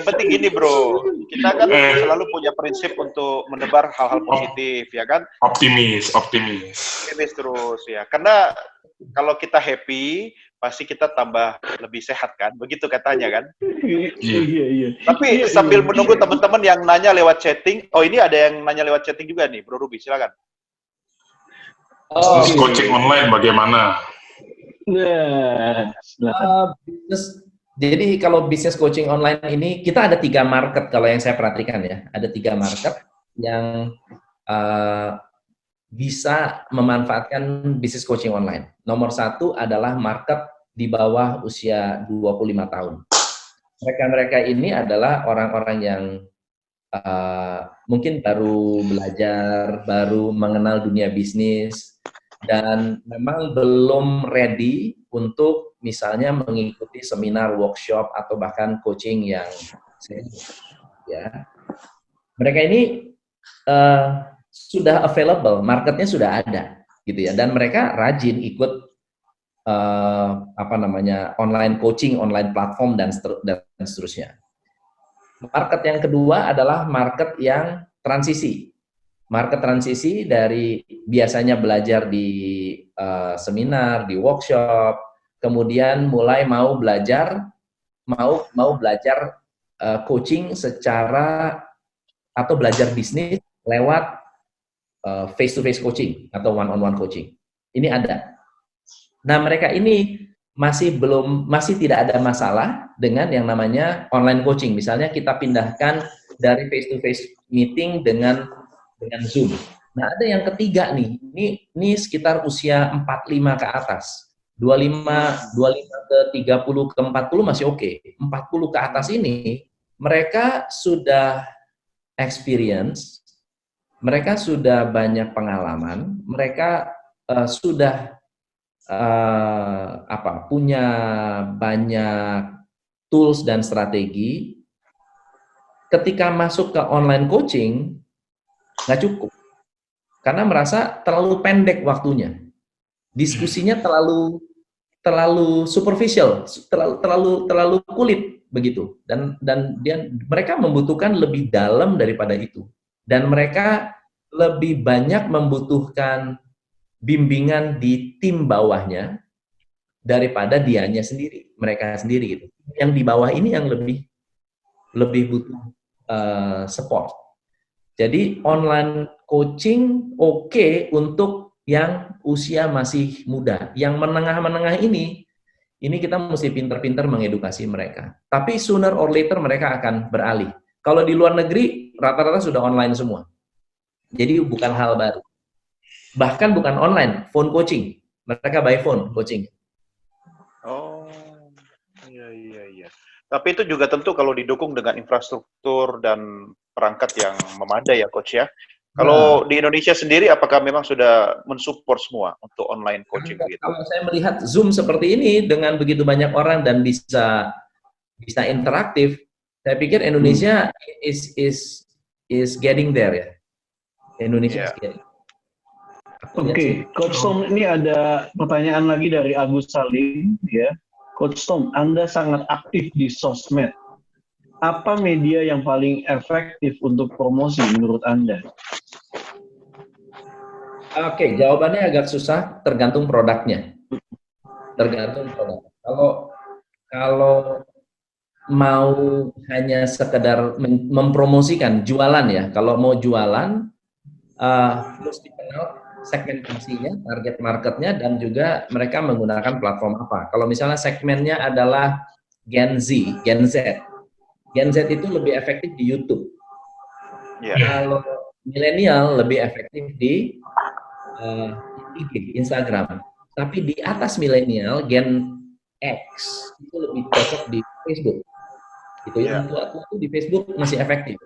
penting gini bro, kita kan selalu punya prinsip untuk menebar hal-hal positif, ya kan? Optimis terus ya. Karena kalau kita happy, pasti kita tambah lebih sehat kan, begitu katanya kan? Iya. Tapi sambil menunggu teman-teman yang nanya lewat chatting, ini ada yang nanya lewat chatting juga nih, Bro Ruby, silakan. Bisnis coaching online bagaimana? Jadi kalau bisnis coaching online ini kita ada 3 market kalau yang saya perhatikan ya, ada 3 market yang bisa memanfaatkan bisnis coaching online. Nomor 1 adalah market di bawah usia 25 tahun. Mereka ini adalah orang-orang yang mungkin baru belajar, baru mengenal dunia bisnis, dan memang belum ready untuk misalnya mengikuti seminar, workshop, atau bahkan coaching yang serius. Ya. Mereka ini sudah available, marketnya sudah ada, gitu ya. Dan mereka rajin ikut online coaching, online platform dan seterusnya. Market yang kedua adalah market yang transisi. Market transisi dari biasanya belajar di seminar, di workshop, kemudian mulai mau belajar coaching secara atau belajar bisnis lewat face-to-face coaching atau one-on-one coaching. Ini ada. Nah, mereka ini masih tidak ada masalah dengan yang namanya online coaching. Misalnya kita pindahkan dari face-to-face meeting dengan Zoom. Nah, ada yang ketiga nih. Ini sekitar usia 45 ke atas. 25 ke 30 ke 40 masih oke. 40 ke atas ini mereka sudah experience, mereka sudah banyak pengalaman, mereka sudah punya banyak tools dan strategi. Ketika masuk ke online coaching nggak cukup, karena merasa terlalu pendek waktunya, diskusinya terlalu superficial, terlalu kulit begitu, dan mereka membutuhkan lebih dalam daripada itu, dan mereka lebih banyak membutuhkan bimbingan di tim bawahnya daripada dianya sendiri, mereka sendiri gitu. Yang di bawah ini yang lebih butuh support. Jadi online coaching oke untuk yang usia masih muda. Yang menengah-menengah ini kita mesti pinter-pinter mengedukasi mereka. Tapi sooner or later mereka akan beralih. Kalau di luar negeri rata-rata sudah online semua. Jadi bukan hal baru. Bahkan bukan online, phone coaching. Mereka by phone coaching. Oh, iya. Tapi itu juga tentu kalau didukung dengan infrastruktur dan perangkat yang memadai ya, Coach ya. Kalau di Indonesia sendiri, apakah memang sudah mensupport semua untuk online coaching gitu? Kalau saya melihat Zoom seperti ini dengan begitu banyak orang dan bisa interaktif, saya pikir Indonesia is is getting there ya. Indonesia is getting. Oke, Coach Tom, ini ada pertanyaan lagi dari Agus Salim, ya. Coach Tom, Anda sangat aktif di sosmed. Apa media yang paling efektif untuk promosi menurut Anda? Oke, jawabannya agak susah, tergantung produknya. Tergantung produk. Kalau mau hanya sekedar mempromosikan jualan ya, kalau mau jualan harus dikenal segmentasinya, target marketnya, dan juga mereka menggunakan platform apa. Kalau misalnya segmennya adalah Gen Z, Gen Z itu lebih efektif di YouTube. Kalau milenial lebih efektif di Instagram. Tapi di atas milenial, Gen X itu lebih cocok di Facebook. Itu yang tua-tua itu di Facebook masih efektif.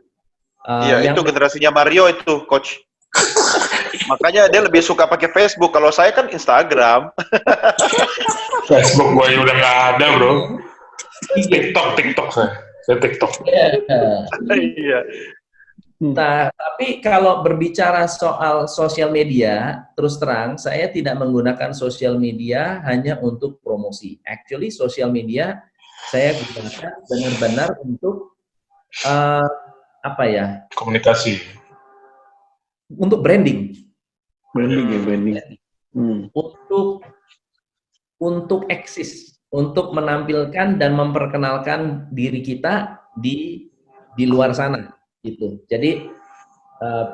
Itu generasinya Mario itu, Coach. Makanya dia lebih suka pakai Facebook. Kalau saya kan Instagram. Facebook gue udah nggak ada, bro. TikTok saya TikTok. Iya. Nah, tapi kalau berbicara soal sosial media, terus terang saya tidak menggunakan sosial media hanya untuk promosi. Actually, sosial media saya gunakan benar-benar untuk komunikasi, untuk branding. Branding. Untuk eksis, untuk menampilkan dan memperkenalkan diri kita di luar sana. Gitu. Jadi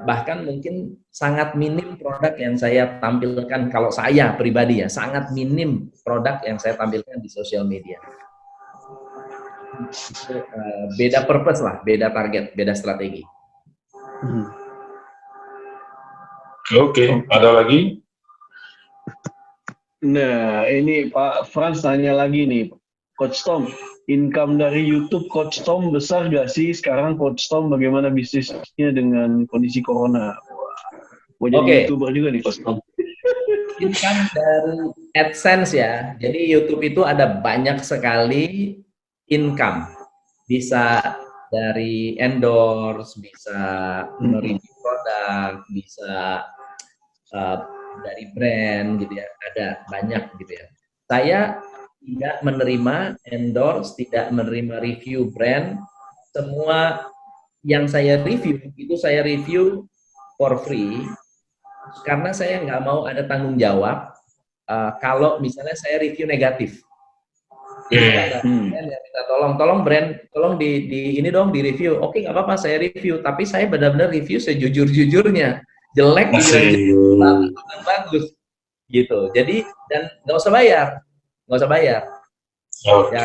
bahkan mungkin sangat minim produk yang saya tampilkan, kalau saya pribadi ya, sangat minim produk yang saya tampilkan di sosial media. Beda purpose lah, beda target, beda strategi. Oke, ada lagi? Nah, ini Pak Frans tanya lagi nih, Coach Tom, income dari YouTube Coach Tom besar gak sih? Sekarang Coach Tom bagaimana bisnisnya dengan kondisi corona? Mau jadi YouTuber juga nih Coach Tom. Income dari AdSense ya. Jadi YouTube itu ada banyak sekali income. Bisa dari endorse, bisa mereview produk, bisa dari brand gitu ya. Ada banyak gitu ya. Saya tidak menerima endorse, tidak menerima review brand. Semua yang saya review, itu saya review for free, karena saya nggak mau ada tanggung jawab kalau misalnya saya review negatif. Jadi ada brand yang minta tolong brand, tolong di ini dong, di review. Oke, nggak apa-apa, saya review. Tapi saya benar-benar review sejujur-jujurnya. Jelek, bagus. Gitu. Jadi, dan nggak usah bayar. Ya,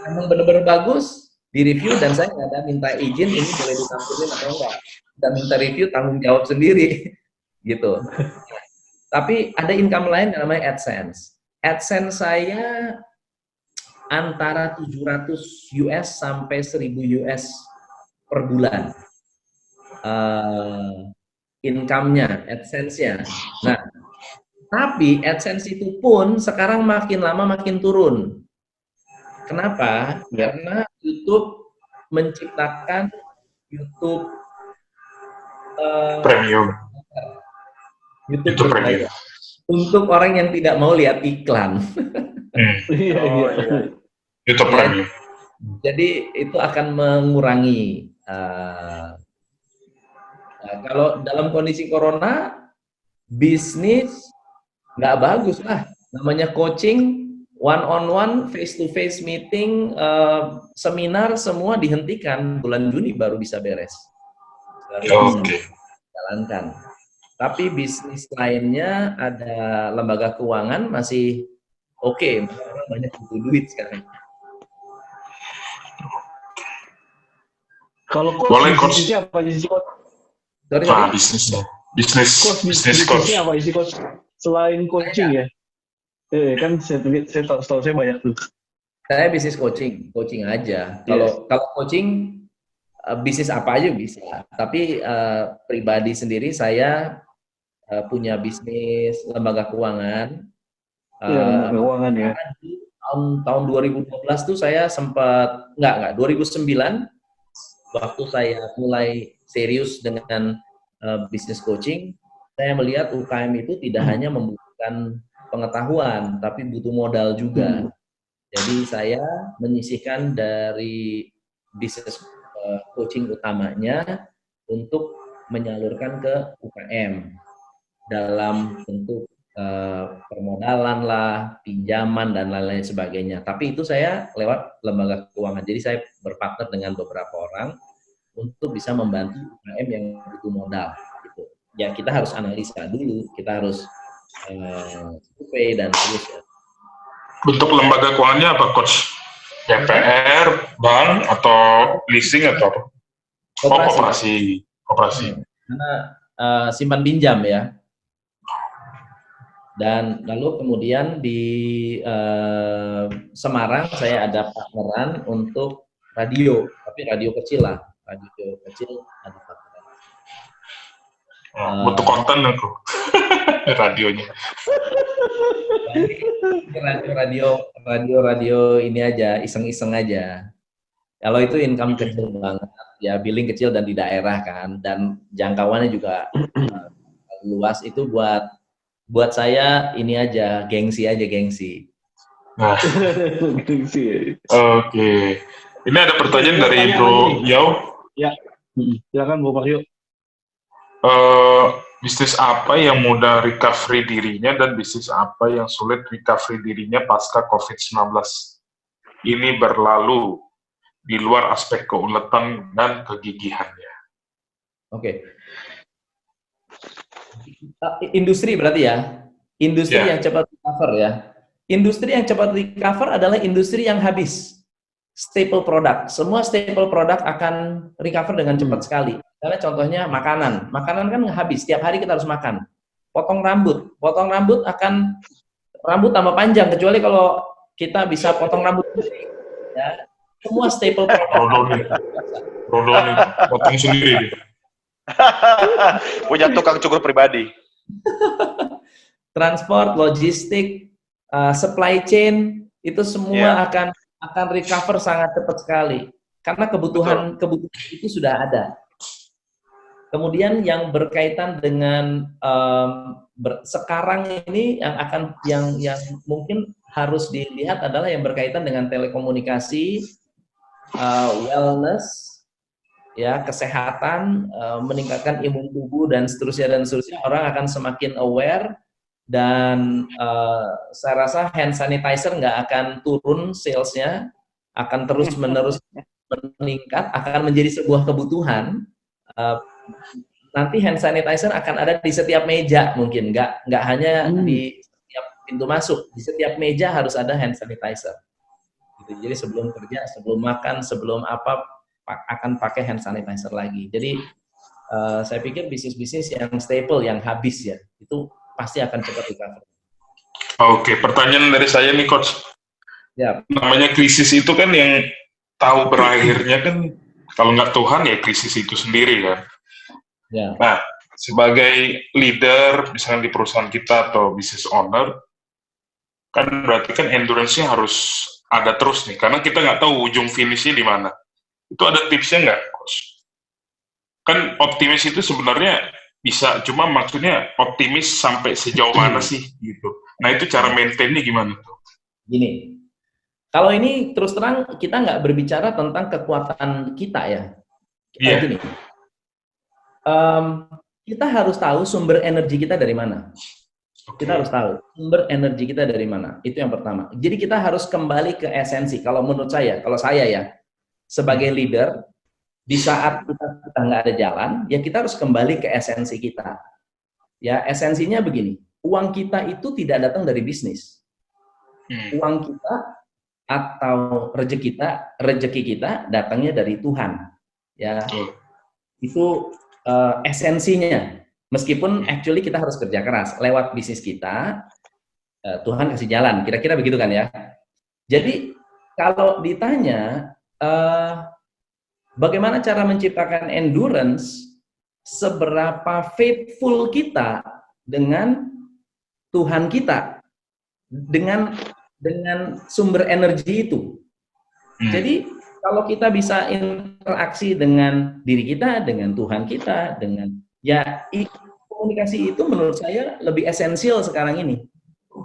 emang bener-bener bagus di review, dan saya nggak ada minta izin ini boleh ditampilin atau enggak. Dan minta review tanggung jawab sendiri, gitu. Tapi ada income lain yang namanya AdSense. AdSense saya antara 700 US sampai 1000 US per bulan. Income-nya, AdSense-nya. Nah, tapi AdSense itu pun sekarang makin lama makin turun. Kenapa? Karena YouTube menciptakan YouTube Premium. YouTube Premium. Untuk orang yang tidak mau lihat iklan. YouTube Premium. Jadi itu akan mengurangi. Kalau dalam kondisi corona, bisnis nggak bagus lah. Namanya coaching, one-on-one, face-to-face meeting, seminar, semua dihentikan. Bulan Juni baru bisa beres. Jalankan. Tapi bisnis lainnya, ada lembaga keuangan masih oke. Orang banyak butuh duit sekarang. Kalau bisnisnya apa sih, Coach? Bisnisnya apa sih, Coach? Selain coaching ya? Kan saya tahu saya banyak tuh. Saya bisnis coaching aja. Kalau coaching, bisnis apa aja bisa. Tapi pribadi sendiri saya punya bisnis lembaga keuangan. Lembaga keuangan ya. Tahun 2012 tuh saya sempat 2009 waktu saya mulai serius dengan business coaching, saya melihat UKM itu tidak hanya membutuhkan pengetahuan, tapi butuh modal juga. Jadi saya menyisihkan dari business coaching utamanya untuk menyalurkan ke UKM dalam bentuk permodalan lah, pinjaman dan lain-lain sebagainya. Tapi itu saya lewat lembaga keuangan. Jadi saya berpartner dengan beberapa orang untuk bisa membantu UKM yang butuh modal. Gitu. Ya kita harus analisa dulu, kita harus survei dan seterusnya. Bentuk lembaga keuangannya apa, Coach? DPR, bank, atau leasing atau apa? Koperasi. Karena simpan pinjam ya. Dan lalu kemudian di Semarang saya ada partneran untuk radio, tapi radio kecil lah, radio kecil ada partneran. Butuh konten aku radionya. Radio ini aja, iseng-iseng aja. Kalau itu income kecil banget, ya billing kecil dan di daerah kan, dan jangkauannya juga luas. Itu buat saya ini aja, gengsi. Nah. Oke. Ini ada pertanyaan dari Bro Yao. Ya, silakan Bro Mario. Bisnis apa yang mudah recovery dirinya dan bisnis apa yang sulit recovery dirinya pasca COVID-19 ini berlalu di luar aspek keuletan dan kegigihannya? Oke. Industri berarti ya? Industri yang cepat recover ya? Industri yang cepat recover adalah industri yang habis. Staple product. Semua staple product akan recover dengan cepat sekali. Karena contohnya makanan. Makanan kan habis. Setiap hari kita harus makan. Potong rambut. Potong rambut akan rambut tambah panjang. Kecuali kalau kita bisa potong rambut sendiri. Ya. Semua staple product. Rodoni. Potong sendiri. Punya tukang cukur pribadi. Transport, logistik, supply chain, itu semua akan recover sangat cepat sekali. Karena kebutuhan itu sudah ada. Kemudian yang berkaitan dengan sekarang ini yang mungkin harus dilihat adalah yang berkaitan dengan telekomunikasi, wellness, ya kesehatan, meningkatkan imun tubuh dan seterusnya. Orang akan semakin aware dan saya rasa hand sanitizer nggak akan turun salesnya, akan terus menerus meningkat, akan menjadi sebuah kebutuhan. Nanti hand sanitizer akan ada di setiap meja, mungkin nggak hanya di setiap pintu masuk, di setiap meja harus ada hand sanitizer. Gitu. Jadi sebelum kerja, sebelum makan, sebelum apa akan pakai hand sanitizer lagi. Jadi saya pikir bisnis-bisnis yang staple, yang habis ya, itu pasti akan cepat recover. Oke, pertanyaan dari saya nih Coach. Ya. Namanya krisis itu kan yang tahu berakhirnya kan kalau nggak Tuhan ya krisis itu sendiri kan. Ya. Nah, sebagai leader misalnya di perusahaan kita atau business owner, kan berarti kan endurance-nya harus ada terus nih, karena kita nggak tahu ujung finishnya di mana. Itu ada tipsnya nggak, Coach? Kan optimis itu sebenarnya bisa, cuma maksudnya optimis sampai sejauh mana sih gitu. Nah itu cara maintain-nya gimana tuh? Gini, kalau ini terus terang kita nggak berbicara tentang kekuatan kita ya. Gini, kita harus tahu sumber energi kita dari mana. Kita harus tahu sumber energi kita dari mana. Itu yang pertama. Jadi kita harus kembali ke esensi. Kalau menurut saya, kalau saya ya, sebagai leader, di saat kita nggak ada jalan, ya kita harus kembali ke esensi kita. Ya, esensinya begini, uang kita itu tidak datang dari bisnis. Uang kita atau rezeki kita datangnya dari Tuhan. Ya, itu esensinya. Meskipun actually kita harus kerja keras lewat bisnis kita, Tuhan kasih jalan. Kira-kira begitu kan ya. Jadi kalau ditanya bagaimana cara menciptakan endurance, seberapa faithful kita dengan Tuhan kita, dengan sumber energi itu. Jadi kalau kita bisa interaksi dengan diri kita, dengan Tuhan kita, dengan komunikasi itu menurut saya lebih esensial sekarang ini.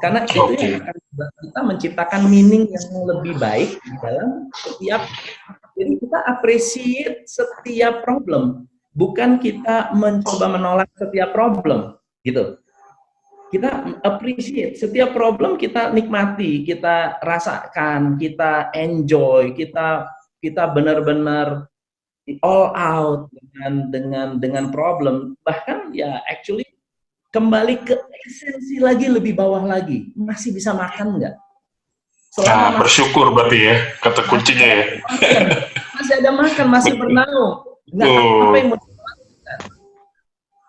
Karena itu yang akan membuat kita menciptakan meaning yang lebih baik di dalam setiap. Jadi kita appreciate setiap problem, bukan kita mencoba menolak setiap problem, gitu. Kita appreciate setiap problem, kita nikmati, kita rasakan, kita enjoy, kita benar-benar all out dengan problem. Bahkan ya actually kembali ke esensi lagi, lebih bawah lagi. Masih bisa makan nggak? Bersyukur berarti ya, kata kuncinya ya. Masih ada makan, masih bernaung. Nggak, apa yang mau dikhawatirkan?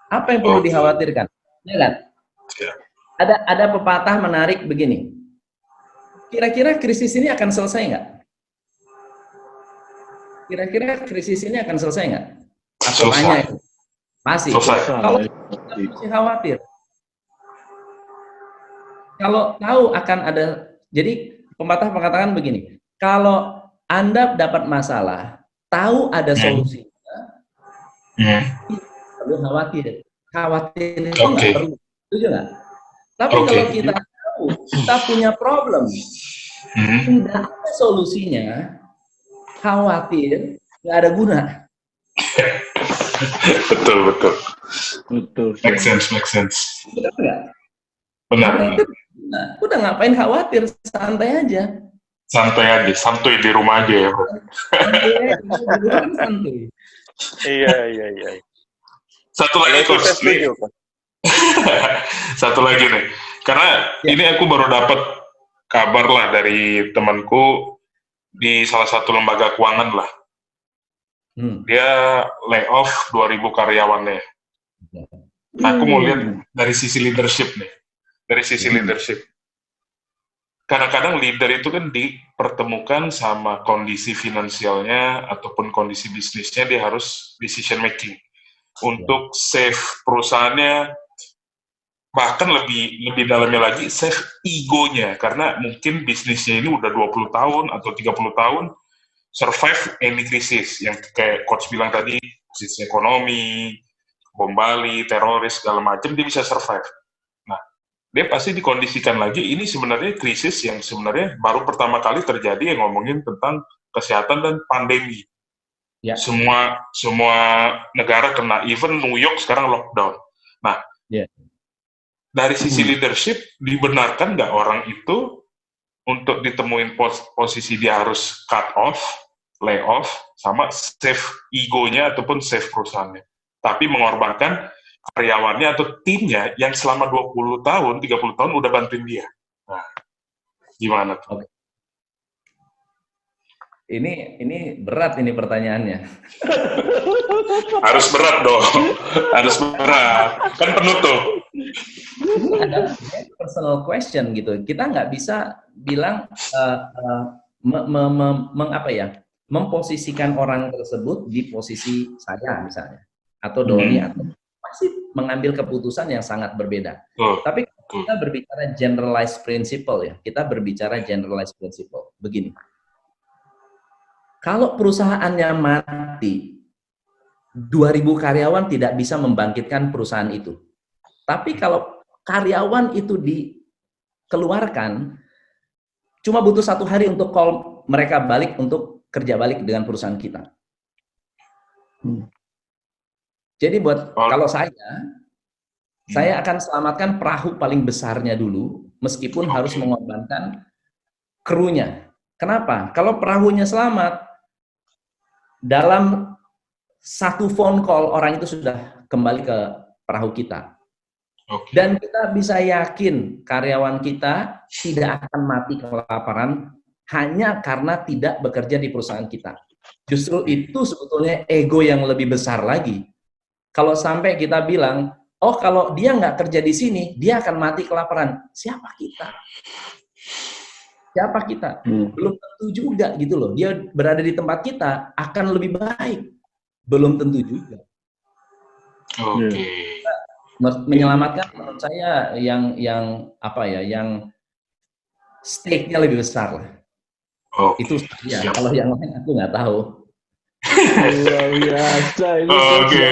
Apa yang perlu dikhawatirkan? Ya kan? Ada pepatah menarik begini. Kira-kira krisis ini akan selesai nggak? Kira-kira krisis ini akan selesai nggak? Selesai. Masih. Kalau masih khawatir. Kalau tahu akan ada, jadi pepatah mengatakan begini. Kalau Anda dapat masalah, tahu ada solusinya, perlu khawatir. Khawatir itu nggak perlu. Setuju nggak? Tapi kalau kita tahu kita punya problem, tidak ada solusinya, khawatir nggak ada guna. Betul. Make sense. Benar nggak? Benar. Udah ngapain khawatir, santai aja. Santuy di rumah aja ya, Bro. Santuy. Iya. Satu lagi, Coach. Satu lagi nih, karena ini aku baru dapat kabar lah dari temanku di salah satu lembaga keuangan lah. Dia layoff 2.000 karyawannya. Aku mau lihat dari sisi leadership nih. Dari sisi leadership. Kadang-kadang leader itu kan dipertemukan sama kondisi finansialnya ataupun kondisi bisnisnya, dia harus decision making. Untuk save perusahaannya, bahkan lebih dalamnya lagi, save egonya. Karena mungkin bisnisnya ini udah 20 tahun atau 30 tahun, survive any crisis. Yang kayak Coach bilang tadi, krisis ekonomi, bom Bali, teroris, segala macam, dia bisa survive. Nah, dia pasti dikondisikan lagi, ini sebenarnya krisis yang sebenarnya baru pertama kali terjadi yang ngomongin tentang kesehatan dan pandemi. Ya. Semua negara kena, even New York sekarang lockdown. Nah, dari sisi leadership, dibenarkan nggak orang itu untuk ditemuin posisi dia harus cut off, lay off, sama save egonya ataupun save perusahaannya. Tapi mengorbankan karyawannya atau timnya yang selama 20 tahun, 30 tahun udah bantuin dia. Nah, gimana tuh? Ini berat ini pertanyaannya. Harus berat dong. Harus berat. Kan penutup. Ini adalah personal question gitu. Kita nggak bisa bilang memposisikan orang tersebut di posisi saya misalnya atau Doni atau pasti mengambil keputusan yang sangat berbeda. Tapi kita berbicara generalized principle ya. Kita berbicara generalized principle. Begini. Kalau perusahaannya mati, 2.000 karyawan tidak bisa membangkitkan perusahaan itu. Tapi kalau karyawan itu dikeluarkan, cuma butuh 1 hari untuk call mereka balik untuk kerja balik dengan perusahaan kita. Jadi kalau saya akan selamatkan perahu paling besarnya dulu, meskipun harus mengorbankan krunya. Kenapa? Kalau perahunya selamat, dalam 1 phone call orang itu sudah kembali ke perahu kita. Dan kita bisa yakin karyawan kita tidak akan mati kelaparan hanya karena tidak bekerja di perusahaan kita. Justru itu sebetulnya ego yang lebih besar lagi. Kalau sampai kita bilang, oh kalau dia nggak kerja di sini, dia akan mati kelaparan. Siapa kita? Siapa kita? Belum tentu juga gitu loh. Dia berada di tempat kita akan lebih baik. Belum tentu juga. Menyelamatkan menurut saya yang stake-nya lebih besar lah. Oh, Itu ya. Kalau yang lain aku nggak tahu. Luar biasa ini. Oke,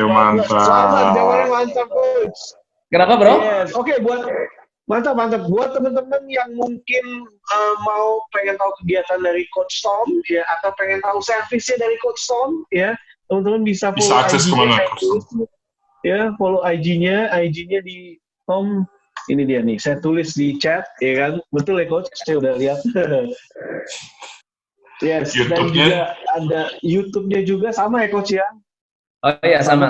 mantap. Selamat, jawabannya mantap, Coach. Kenapa, Bro? Yes. Oke, buat mantap. Buat teman-teman yang mungkin mau pengen tahu kegiatan dari Coach Tom, ya, atau pengen tahu servisnya dari Coach Tom, ya, teman-teman bisa follow akses kemana, Coach Tom? Ya, follow IG-nya di Tom. Ini dia nih, saya tulis di chat, ya kan? Betul ya, Coach? Saya udah lihat. Yes, dan juga ada YouTube-nya juga sama ya, Coach ya? Oh iya, sama.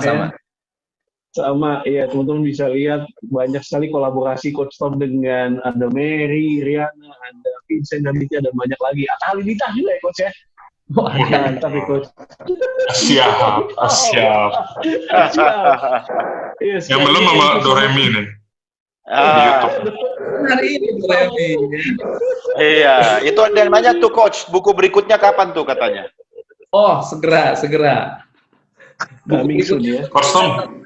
Sama, ya, teman-teman bisa lihat banyak sekali kolaborasi Coach Tom dengan ada Mary, Riana, ada Vincent, dan ada banyak lagi. Ada Halilintar juga ya, Coach ya? Mantap ya, Coach. Siap. Yes, Yang belum sama Doremi nih. Di YouTube. Hari ini Doremi. Iya, itu ada yang nanya tuh Coach, buku berikutnya kapan tuh katanya? Oh, segera. Coming soon ya. Coach Tom.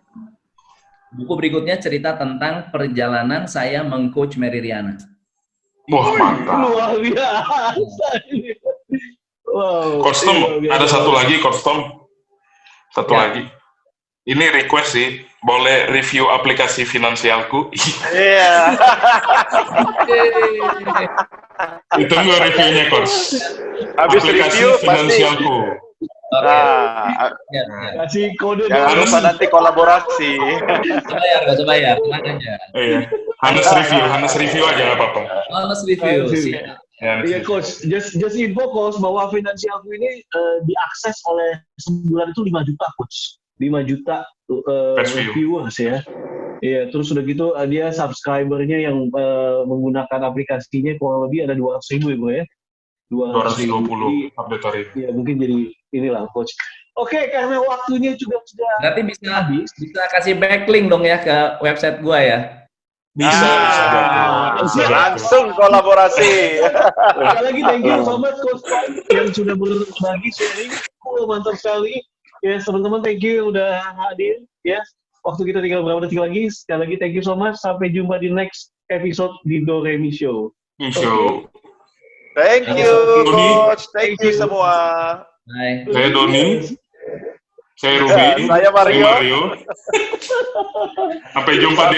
Buku berikutnya cerita tentang perjalanan saya meng-coach Mary Riana. Wah, mantap. Luar biasa. Wow. Coach Tom, ada satu lagi, Coach Tom. Satu lagi. Ini request sih, boleh review aplikasi finansialku? Iya. Ditunggu reviewnya, Coach. Habis aplikasi review finansialku. Kasih kode. Jangan lupa nanti kolaborasi. Coba bayar, tenang aja. Iya. Hanes review aja nggak apa-apa. Hanes review. Iya, Coach. Just info, Coach, bahwa finansialku ini diakses oleh sebulan itu 5 juta, Coach. 5 juta viewers ya. Iya, terus udah gitu dia subscribernya yang menggunakan aplikasinya kurang lebih ada 200.000 ya, Bro ya. 220 update hari ini. Ya, mungkin jadi inilah, Coach. Oke, karena waktunya juga sudah berarti bisa kasih backlink dong ya ke website gua ya. Bisa. Langsung kolaborasi. Sekali lagi thank you so much, Coach Tom, yang sudah berbagi sharing. Mantap sekali. Ya, teman-teman, thank you udah hadir. Ya, waktu kita tinggal berapa detik lagi. Sekali lagi thank you so much. Sampai jumpa di next episode di Doremi Show. Show. Thank you, Coach. Thank you semua. Bye. Saya Doni. Saya Ruby. Saya Mario. Sampai jumpa di